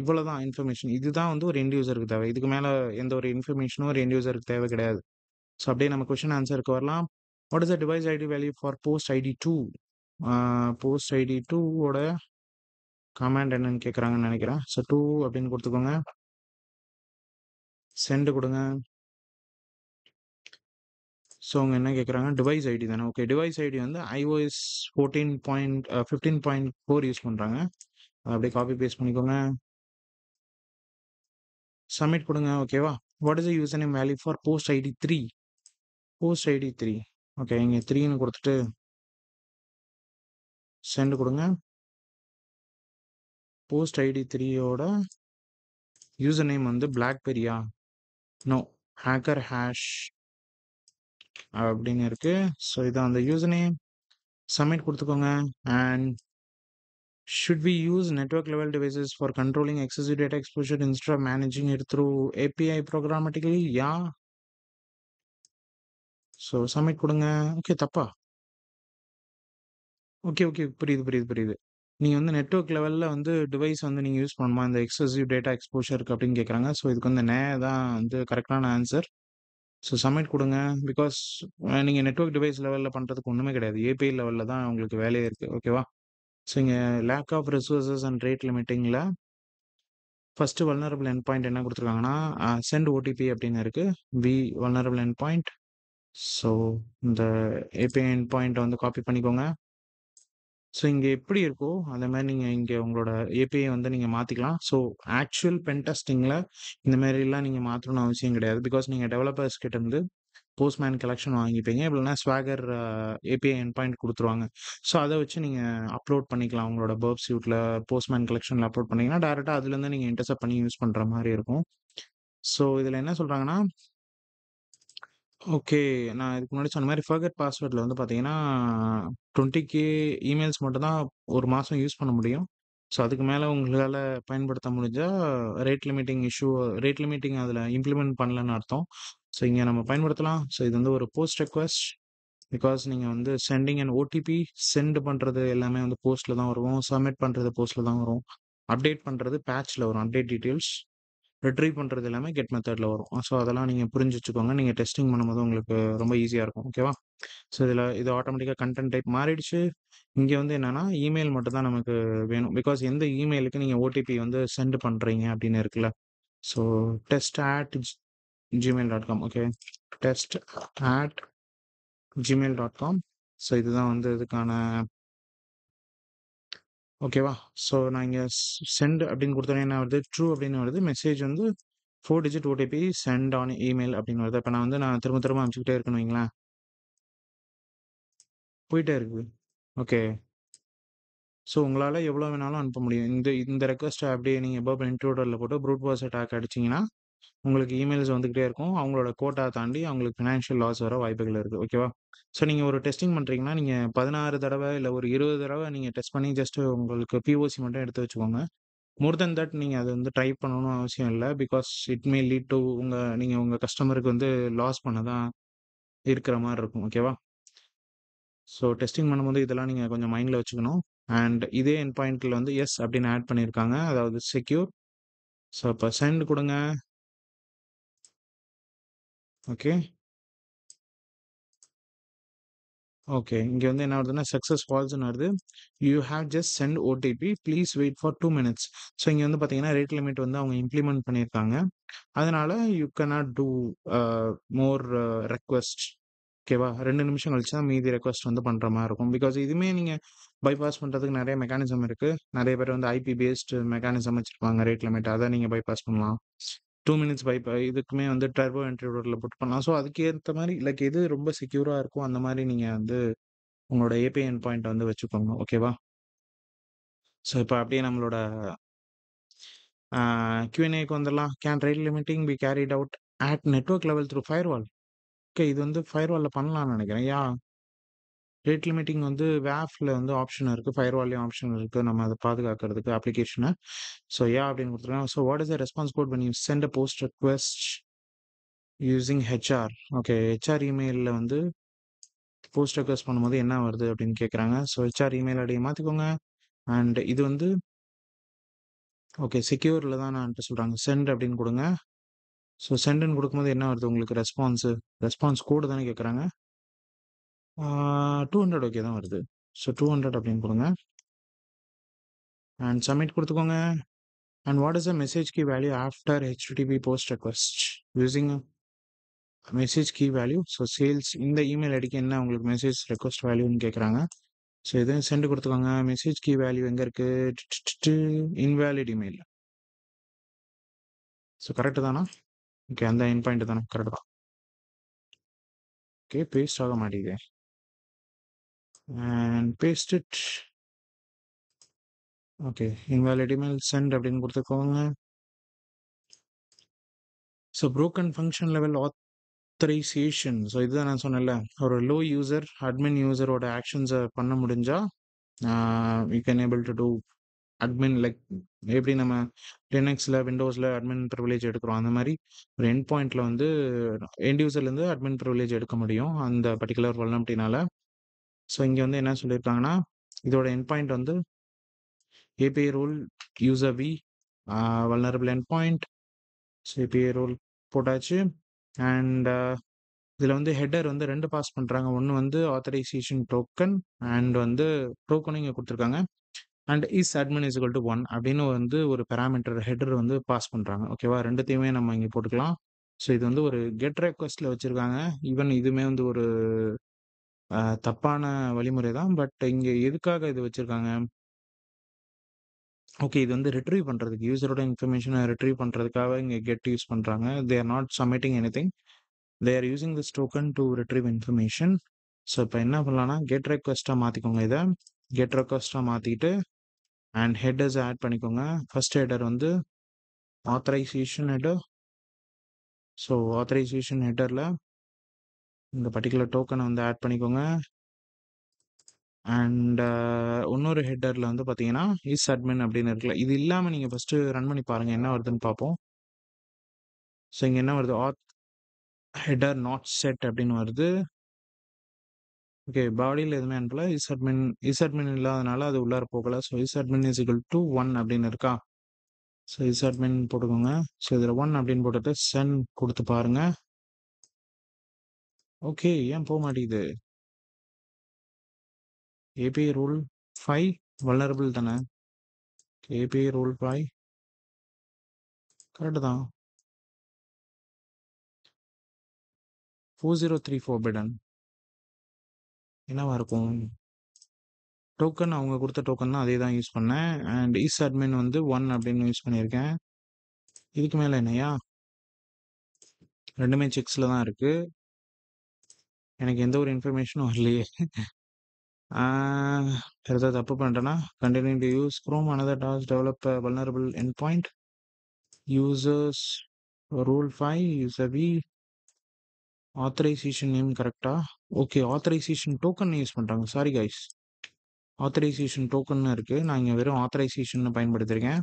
இவ்வளோதான் இன்ஃபர்மேஷன். இதுதான் வந்து ஒரு எண்ட் யூசருக்கு தேவை. இதுக்கு மேலே எந்த ஒரு இன்ஃபர்மேஷனும் ஒரு எண்ட் யூசருக்கு தேவை கிடையாது. ஸோ அப்படியே நம்ம கொஸ்டின் ஆன்சருக்கு வரலாம். What is the device ID value for post ID 2? Post ID 2ஓட கமாண்ட் என்னன்னு கேட்குறாங்கன்னு நினைக்கிறேன். ஸோ 2 அப்படின்னு கொடுத்துக்கோங்க. சென்ட் கொடுங்க. ஸோ அவங்க என்ன கேட்குறாங்க? டிவைஸ் ஐடி தானே. ஓகே. டிவைஸ் ஐடி வந்து iOS 15.4 யூஸ் பண்ணுறாங்க. அப்படியே காப்பி பேஸ்ட் பண்ணிக்கோங்க. சப்மிட் கொடுங்க. ஓகேவா? What is the user name value for post ID 3? Post ID 3. Okay. இங்கே 3ன்னு கொடுத்துட்டு சென்ட் கொடுங்க. போஸ்ட் ஐடி 3யோட யூசர் நேம் வந்து பிளாக்பெரியா? நோ, ஹேக்கர் ஹேஷ் அப்படின்னு இருக்கு. ஸோ இதான் அந்த யூசர் நேம். சப்மிட் குடுத்துக்கோங்க. And should we use network level devices for controlling excessive data exposure instead of managing it through API programmatically? Yeah. So submit குடுங்க. Okay தப்பா? Okay, okay. புரியுது, புரியுது, புரியுது. நீங்க வந்து நெட்வொர்க் லெவல்ல வந்து டிவைஸ் வந்து நீங்க யூஸ் பண்ணணுமா? இந்த எக்ஸசிவ் டேட்டா எக்ஸ்போஷருக்கு அப்படின்னு கேட்குறாங்க. ஸோ இதுக்கு வந்து தான் வந்து கரெக்ட்டான ஆன்சர். ஸோ சப்மிட் குடுங்க. பிகாஸ் நீங்க நெட்வொர்க் டிவைஸ் லெவல்ல பண்றதுக்கு ஒண்ணுமே கிடையாது. ஏபிஐ லெவல்ல தான் உங்களுக்கு வேலையே இருக்கு. ஓகேவா? ஸோ இங்க lack of resources and rate லிமிட்டிங்ல ஃபர்ஸ்ட் வல்னரபிள் எண்ட் பாயிண்ட் என்ன குடுத்துருக்காங்கன்னா, செண்ட் ஓடிபி அப்படின்னு இருக்கு. Vulnerable end point. ஸோ இந்த ஏபிஐ எண்ட் பாயிண்ட்ட வந்து காப்பி பண்ணிக்கோங்க. ஸோ இங்க எப்படி இருக்கோ, அந்த மாரி நீங்க இங்க உங்களோட ஏபிஐ வந்து நீங்க மாத்திக்கலாம். ஸோ ஆக்சுவல் பென் டெஸ்டிங்ல இந்த மாரிலாம் நீங்க மாத்தணும்னு அவசியம் கிடையாது. பிகாஸ் நீங்க டெவலப்பர்ஸ் கிட்ட இருந்து போஸ்ட்மேன் கலெக்ஷன் வாங்கிப்பீங்க. இல்லன்னா ஸ்வாகர் ஏபிஐ எண்ட் பாயிண்ட் குடுத்துருவாங்க. ஸோ அத வச்சு நீங்க அப்லோட் பண்ணிக்கலாம். உங்களோட பர்ப் சூட்ல போஸ்ட்மேன் கலெக்ஷன்ல அப்லோட் பண்ணீங்கன்னா, டைரக்ட்டா அதுலருந்து நீங்க இன்டர்செப்ட் பண்ணி யூஸ் பண்ற மாரி இருக்கும். ஸோ இதுல என்ன சொல்றாங்கன்னா, ஓகே. நான் இதுக்கு முன்னாடி சொன்ன மாரி ஃபர்கட் பாஸ்வேர்ட்ல வந்து பார்த்தீங்கன்னா, 20K இமெயில்ஸ் மட்டும் தான் 1 மாசம் யூஸ் பண்ண முடியும். ஸோ அதுக்கு மேல உங்களால பயன்படுத்த முடிஞ்சா, ரேட் லிமிட்டிங் அதுல இம்ப்ளிமெண்ட் பண்ணலன்னு அர்த்தம். ஸோ இங்க நம்ம பயன்படுத்தலாம். ஸோ இது வந்து ஒரு போஸ்ட் ரெக்வெஸ்ட். பிகாஸ் நீங்க வந்து செண்டிங் அன் ஓடிபி, செண்ட் பண்றது எல்லாமே வந்து போஸ்ட்ல தான் வரும். சப்மிட் பண்றது போஸ்ட்ல தான் வரும். அப்டேட் பண்றது பேட்ச்ல வரும். Update details. ரிட்ரீவ் பண்றது எல்லாமே கெட் மெத்தட்ல வரும். ஸோ அதெல்லாம் நீங்க புரிஞ்சு வச்சுக்கோங்க. நீங்க டெஸ்டிங் பண்ணும்போது உங்களுக்கு ரொம்ப ஈஸியா இருக்கும். ஓகேவா? ஸோ இது ஆட்டோமேட்டிக்கா கன்டென்ட் டைப் மாறிடுச்சு. இங்க வந்து என்னன்னா, இமெயில் மட்டும் தான் நமக்கு வேணும். பிகாஸ் எந்த இமெயிலுக்கு நீங்க ஓடிபி வந்து சென்ட் பண்றீங்க அப்படின்னு இருக்குல்ல. So test@gmail.com. Okay. test@gmail.com. So இதுதான் வந்து இதுக்கான ஓகேவா? ஸோ நான் இங்க செண்ட் அப்படின்னு குடுத்தோனே என்ன வருது? ட்ரூ அப்படின்னு வருது. மெசேஜ் வந்து 4 digit OTP sent on email அப்படின்னு வருது. அப்ப நான் திரும்ப திரும்ப அனுப்பிச்சுக்கிட்டே இருக்கேன்னு வைங்களேன். போயிட்டே இருக்குது. ஓகே. ஸோ உங்களால எவ்வளோ வேணாலும் அனுப்ப முடியும். இந்த இந்த ரெக்வெஸ்ட்ட அப்படியே நீங்க அபோவ் இன்ட்ரூடர்ல போட்டு ப்ரூட் ஃபோர்ஸ் அட்டாக் அடிச்சீங்கன்னா, உங்களுக்கு இமெயில்ஸ் வந்துகிட்டே இருக்கும். அவங்களோட கோட்டா தாண்டி அவங்களுக்கு ஃபினான்ஷியல் லாஸ் வர வாய்ப்புகள் இருக்கு. ஓகேவா? ஸோ நீங்க ஒரு டெஸ்டிங் பண்றீங்கன்னா, நீங்க 16 தடவ இல்ல ஒரு 20 தடவ நீங்க டெஸ்ட் பண்ணி ஜஸ்ட் உங்களுக்கு பிஓசி மட்டும் எடுத்து வச்சுக்கோங்க. மோர் தென் தட் நீங்க அத வந்து ட்ரை பண்ணணும்னு அவசியம் இல்ல. Because it may lead to நீங்க உங்க கஸ்டமருக்கு வந்து லாஸ் பண்ண தான் இருக்கிற மாரி இருக்கும். ஓகேவா? ஸோ டெஸ்டிங் பண்ணும்போது இதெல்லாம் நீங்க கொஞ்சம் மைண்ட்ல வச்சுக்கணும். அண்ட் இதே எண்ட் பாயிண்ட்ல வந்து எஸ் அப்படின்னு ஆட் பண்ணியிருக்காங்க. அதாவது செக்யூர். ஸோ அப்ப சென்ட் குடுங்க. ஓகே. ஓகே. இங்க வந்து என்ன வருதுன்னா, சக்சஸ் ஃபால்ஸ்ன்னு வருது. You have just sent OTP. Please wait for 2 minutes. So இங்க வந்து பார்த்தீங்கன்னா, ரேட் லிமிட் வந்து அவங்க இம்ப்ளிமெண்ட் பண்ணியிருக்காங்க. அதனால you cannot do a more request. ஓகேவா? 2 நிமிஷம் கழிச்சு தான் மீதி ரெக்வெஸ்ட் வந்து பண்ற மாரி இருக்கும். பிகாஸ் இதுவுமே நீங்க பைபாஸ் பண்றதுக்கு நெறைய மெக்கானிசம் இருக்கு. நெறைய பேர் வந்து ஐபி பேஸ்டு மெக்கானிசம் வச்சிருப்பாங்க ரேட் லிமிட். அத நீங்க பைபாஸ் பண்ணலாம். 2 மினிட்ஸ் இதுக்குமே வந்து டர்போ இன்டர்வல்ல புட் பண்ணலாம். ஸோ அதுக்கு ஏத்த மாரி லைக் எது ரொம்ப செக்யூரா இருக்கோ அந்த மாரி நீங்க வந்து உங்களோட ஏபிஐ எண்ட் பாயிண்ட் வந்து வச்சுக்கோங்க. ஓகேவா? ஸோ இப்ப அப்படியே நம்மளோட Q&Aக்கு வந்துரலாம். Can rate limiting be carried out at network level through firewall? Okay. இது வந்து ஃபயர்வால்ல பண்ணலாம்னு நெனைக்கிறேன். ரேட் லிமிட்டிங் வந்து WAFல வந்து ஆப்ஷன் இருக்கு. ஃபயர்வால்லயும் ஆப்ஷன் இருக்கு. நம்ம அத பாதுகாக்கிறதுக்கு அப்ளிகேஷன. ஸோ அப்படின்னு குடுத்துருக்காங்க. So what is the response code when you send a post request using HR? Okay. HR இமெயில்ல வந்து போஸ்ட் ரெக்வெஸ்ட் பண்ணும்போது என்ன வருது அப்படின்னு கேட்குறாங்க. ஸோ ஹெச்ஆர் இமெயில் ஐடிய மாத்திக்கோங்க. அண்ட் இது வந்து ஓகே செக்யூர்ல தானான்ட்டு சொல்றாங்க. சென்ட் அப்படின்னு குடுங்க. ஸோ சென்ட்ன்னு குடுக்கும்போது என்ன வருது உங்களுக்கு ரெஸ்பான்ஸ் கோடு தானே கேட்குறாங்க. 200 ஓகே தான் வருது. ஸோ 200 அப்படின்னு குடுங்க. அண்ட் சப்மிட் குடுத்துக்கோங்க. And what is the message key value after HTTP post request? Using a message key value. So sales இந்த இமெயில் ஐடிக்கு என்ன உங்களுக்கு மெசேஜ் ரெக்வெஸ்ட் வேல்யூன்னு கேட்குறாங்க. ஸோ இதையும் சென்ட் கொடுத்துக்கோங்க. மெசேஜ் கீ வேல்யூ எங்கே இருக்கு? Invalid email. ஸோ கரெக்டு தானா? ஓகே அந்த என் பாயிண்ட் தானே கரெக்டு தான். ஓகே பேஸ்ட் ஆக மாட்டேங்குது. And paste it. Okay invalid email sent அப்படின்னு கொடுத்துக்கோங்க. So broken function level authorisation. So இதுதான் நான் சொன்னேன்ல. ஒரு லோ யூசர், அட்மின் யூசரோட ஆக்ஷன்ஸ பண்ண முடிஞ்சா, you can able to do admin like எப்படி நம்ம லினக்ஸ்ல, விண்டோஸ்ல அட்மின் பிரிவிலேஜ் எடுக்கிறோம். அந்த மாரி ஒரு எண்ட் பாயிண்ட்ல வந்து எண்ட் யூசர்லேருந்து அட்மின் பிரிவிலேஜ் எடுக்க முடியும். அந்த பர்ட்டிகுலர் வல்னரபிலிட்டினால. ஸோ இங்க வந்து என்ன சொல்லியிருக்காங்கன்னா, இதோட எண்ட் பாயிண்ட் வந்து API rule user v vulnerable endpoint. So API rule போட்டாச்சு. அண்ட் இதில் வந்து ஹெட்டர் வந்து 2 பாஸ் பண்ணுறாங்க. ஒன்று வந்து ஆத்தரைசேஷன் டோக்கன் அண்ட் வந்து டோக்கனும் இங்கே கொடுத்துருக்காங்க. And is admin is equal to 1 அப்படின்னு வந்து ஒரு பேராமீட்டர் ஹெட்டர் வந்து பாஸ் பண்ணுறாங்க. ஓகேவா, ரெண்டுத்தையுமே நம்ம இங்கே போட்டுக்கலாம். ஸோ இது வந்து ஒரு கெட் ரெக்வஸ்ட்டில் வச்சுருக்காங்க. ஈவன் இதுவுமே வந்து ஒரு தப்பான வழிமுறை தான். பட் இங்கே எதுக்காக இது வச்சுருக்காங்க? ஓகே, இது வந்து ரிட்ரீவ் பண்ணுறதுக்கு, யூசரோட இன்ஃபர்மேஷனை ரிட்ரீவ் பண்ணுறதுக்காக இங்கே கெட் யூஸ் பண்ணுறாங்க. They are not submitting anything. They are using this token to retrieve information. So இப்போ என்ன பண்ணலாம்னா, கெட் ரெக்வஸ்ட்டாக மாற்றிக்கோங்க. இதை கெட் ரெக்வஸ்ட்டாக மாற்றிட்டு அண்ட் ஹெட்டர்ஸ் ஆட் பண்ணிக்கோங்க. ஃபர்ஸ்ட் ஹெட்டர் வந்து ஆத்தரைசேஷன் ஹெட்டர். ஸோ ஆத்தரைசேஷன் ஹெட்டரில் இந்த பர்டிகுலர் டோக்கனை வந்து ஆட் பண்ணிக்கோங்க. அண்ட் இன்னொரு ஹெட்டரில் வந்து பார்த்தீங்கன்னா இஸ் அட்மின் அப்படின்னு இருக்குல்ல, இது இல்லாமல் நீங்கள் ஃபஸ்ட்டு ரன் பண்ணி பாருங்கள் என்ன வருதுன்னு பார்ப்போம். ஸோ இங்கே என்ன வருது, ஆத் ஹெடர் நாட் செட் அப்படின்னு வருது. ஓகே, பாடியில் எதுவுமே அனுப்பல. இஸ் அட்மின் இல்லாதனால அது உள்ளார போகல. So is admin is equal to 1 அப்படின்னு இருக்கா. ஸோ இஸ் அட்மின் போட்டுக்கோங்க. ஸோ இதில் 1 அப்படின்னு போட்டுட்டு சென்ட் கொடுத்து பாருங்க. ஓகே, ஏன் போக மாட்டேங்குது? API ரூல் 5 வல்னரபிள் தானே. API ரூல் 5 கரெக்டு தான். 4034 பிடன் என்னவா இருக்கும்? டோக்கன் அவங்க கொடுத்த டோக்கன் தான், அதே தான் யூஸ் பண்ணேன். அண்ட் இஸ் அட்மின் வந்து 1 அப்படின்னு யூஸ் பண்ணியிருக்கேன். இதுக்கு மேலே என்னையா? ரெண்டுமே செக்ஸில் தான் இருக்குது. எனக்கு எந்த ஒரு இன்ஃபர்மேஷனும் வரலையே. வேறு ஏதாவது தப்பு பண்ணிட்டேன்னா, continue to use Chrome another task develop a vulnerable endpoint users rule 5 user v authorisation name கரெக்டா? ஓகே, ஆத்தரைசேஷன் டோக்கன் யூஸ் பண்ணுறாங்க. சாரி கைஸ், ஆத்தரைசேஷன் டோக்கன் இருக்குது. நான் இங்கே வெறும் ஆத்தரைசேஷன் பயன்படுத்திருக்கேன்.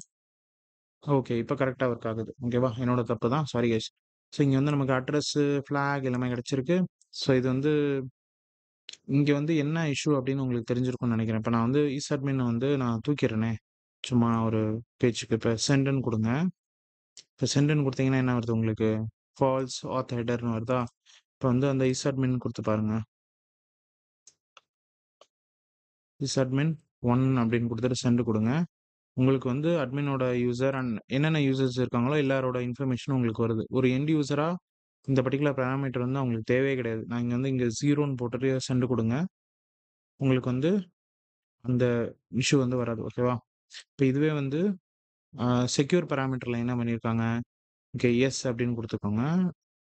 ஓகே, இப்போ கரெக்டாக ஒர்க் ஆகுது. ஓகேவா, என்னோட தப்பு தான். Sorry guys. ஸோ இங்கே வந்து நமக்கு அட்ரஸ்ஸு, ஃப்ளாக் எல்லாமே கிடச்சிருக்கு. ஸோ இது வந்து இங்கே வந்து என்ன இஷ்யூ அப்படின்னு உங்களுக்கு தெரிஞ்சிருக்கும்னு நினைக்கிறேன். இப்போ நான் வந்து இஸ் அட்மினை வந்து நான் தூக்கிறேனே சும்மா ஒரு பேச்சுக்கு. இப்போ சென்டுன்னு கொடுங்க. இப்போ சென்டுன்னு கொடுத்தீங்கன்னா என்ன வருது உங்களுக்கு? ஃபால்ஸ் ஆத் ஹெடர்னு வருதா? இப்போ வந்து அந்த இஸ் அட்மின் கொடுத்து பாருங்க. இஸ் அட்மின் 1 அப்படின்னு கொடுத்துட்டு சென்டு கொடுங்க. உங்களுக்கு வந்து அட்மினோட யூசர் அண்ட் என்னென்ன யூசர்ஸ் இருக்காங்களோ எல்லாரோட இன்ஃபர்மேஷனும் உங்களுக்கு வருது. ஒரு எண்ட் யூசராக இந்த பர்டிகுலர் பேராமீட்டர் வந்து அவங்களுக்கு தேவையே கிடையாது. நான் இங்கே வந்து இங்கே 0ன்னு போட்டுட்டு சென்டு கொடுங்க. உங்களுக்கு வந்து அந்த இஷ்யூ வந்து வராது. ஓகேவா, இப்போ இதுவே வந்து செக்யூர் பேராமீட்டரில் என்ன பண்ணியிருக்காங்க, ஓகே எஸ் அப்படின்னு கொடுத்துக்கோங்க.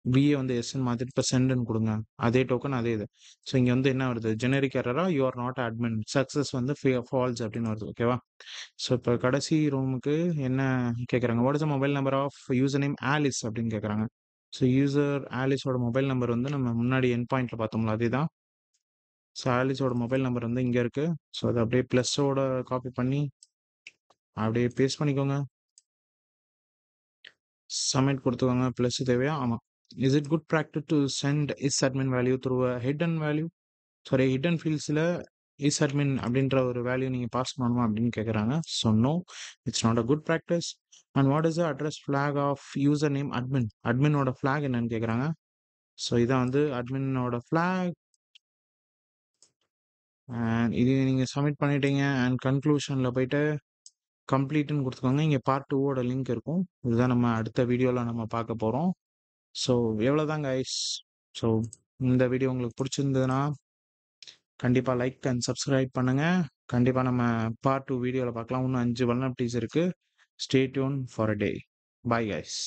பிஏ வந்து எஸ்ன்னு மாற்றிட்டு இப்போ சென்டுன்னு கொடுங்க. அதே டோக்கன் அதே இது. ஸோ இங்கே வந்து என்ன வருது, ஜெனரிக் எரரா you are not admin, success வந்து ஃபால்ஸ் அப்படின்னு வருது. ஓகேவா, ஸோ இப்போ கடைசி ரூமுக்கு என்ன கேட்குறாங்க, what is the mobile number of user name Alice அப்படின்னு கேட்குறாங்க. ஸோ யூசர் ஆலிஸோட மொபைல் நம்பர் வந்து நம்ம முன்னாடி என் பாயிண்ட்ல பார்த்தோம்ல அதே தான். ஸோ ஆலிஸோட மொபைல் நம்பர் வந்து இங்கே இருக்குது. ஸோ அதை அப்படியே ப்ளஸ்ஸோட காப்பி பண்ணி அப்படியே பேஸ்ட் பண்ணிக்கோங்க. சப்மிட் கொடுத்துக்கோங்க. ப்ளஸ் தேவையா? ஆமாம். Is it good practice to send is admin value through a hidden value? Sorry, hidden ஃபீல்ட்ஸில் இஸ் அட்மின் அப்படின்ற ஒரு வேல்யூ நீங்கள் பாஸ் பண்ணணுமா அப்படின்னு கேட்குறாங்க. So no, it's not a good practice. And what is the address flag of user name admin? அட்மினோட flag என்னன்னு கேட்குறாங்க. ஸோ இதான் வந்து அட்மினோட ஃப்ளாக். அண்ட் இது நீங்கள் சப்மிட் பண்ணிட்டீங்க. அண்ட் கன்க்ளூஷனில் போயிட்டு கம்ப்ளீட்னு கொடுத்துக்கோங்க. இங்கே பார்ட் 2ஓட லிங்க் இருக்கும். இதுதான் நம்ம அடுத்த வீடியோவில் நம்ம பார்க்க போகிறோம். ஸோ எவ்வளோதான் கைஸ். ஸோ இந்த வீடியோ உங்களுக்கு பிடிச்சிருந்ததுன்னா கண்டிப்பாக லைக் அண்ட் சப்ஸ்கிரைப் பண்ணுங்கள். கண்டிப்பாக நம்ம பார்ட் 2 வீடியோவில் பார்க்கலாம். இன்னும் 5 வல்னரபிலிட்டிஸ் இருக்குது. Stay tune for a day. Bye guys.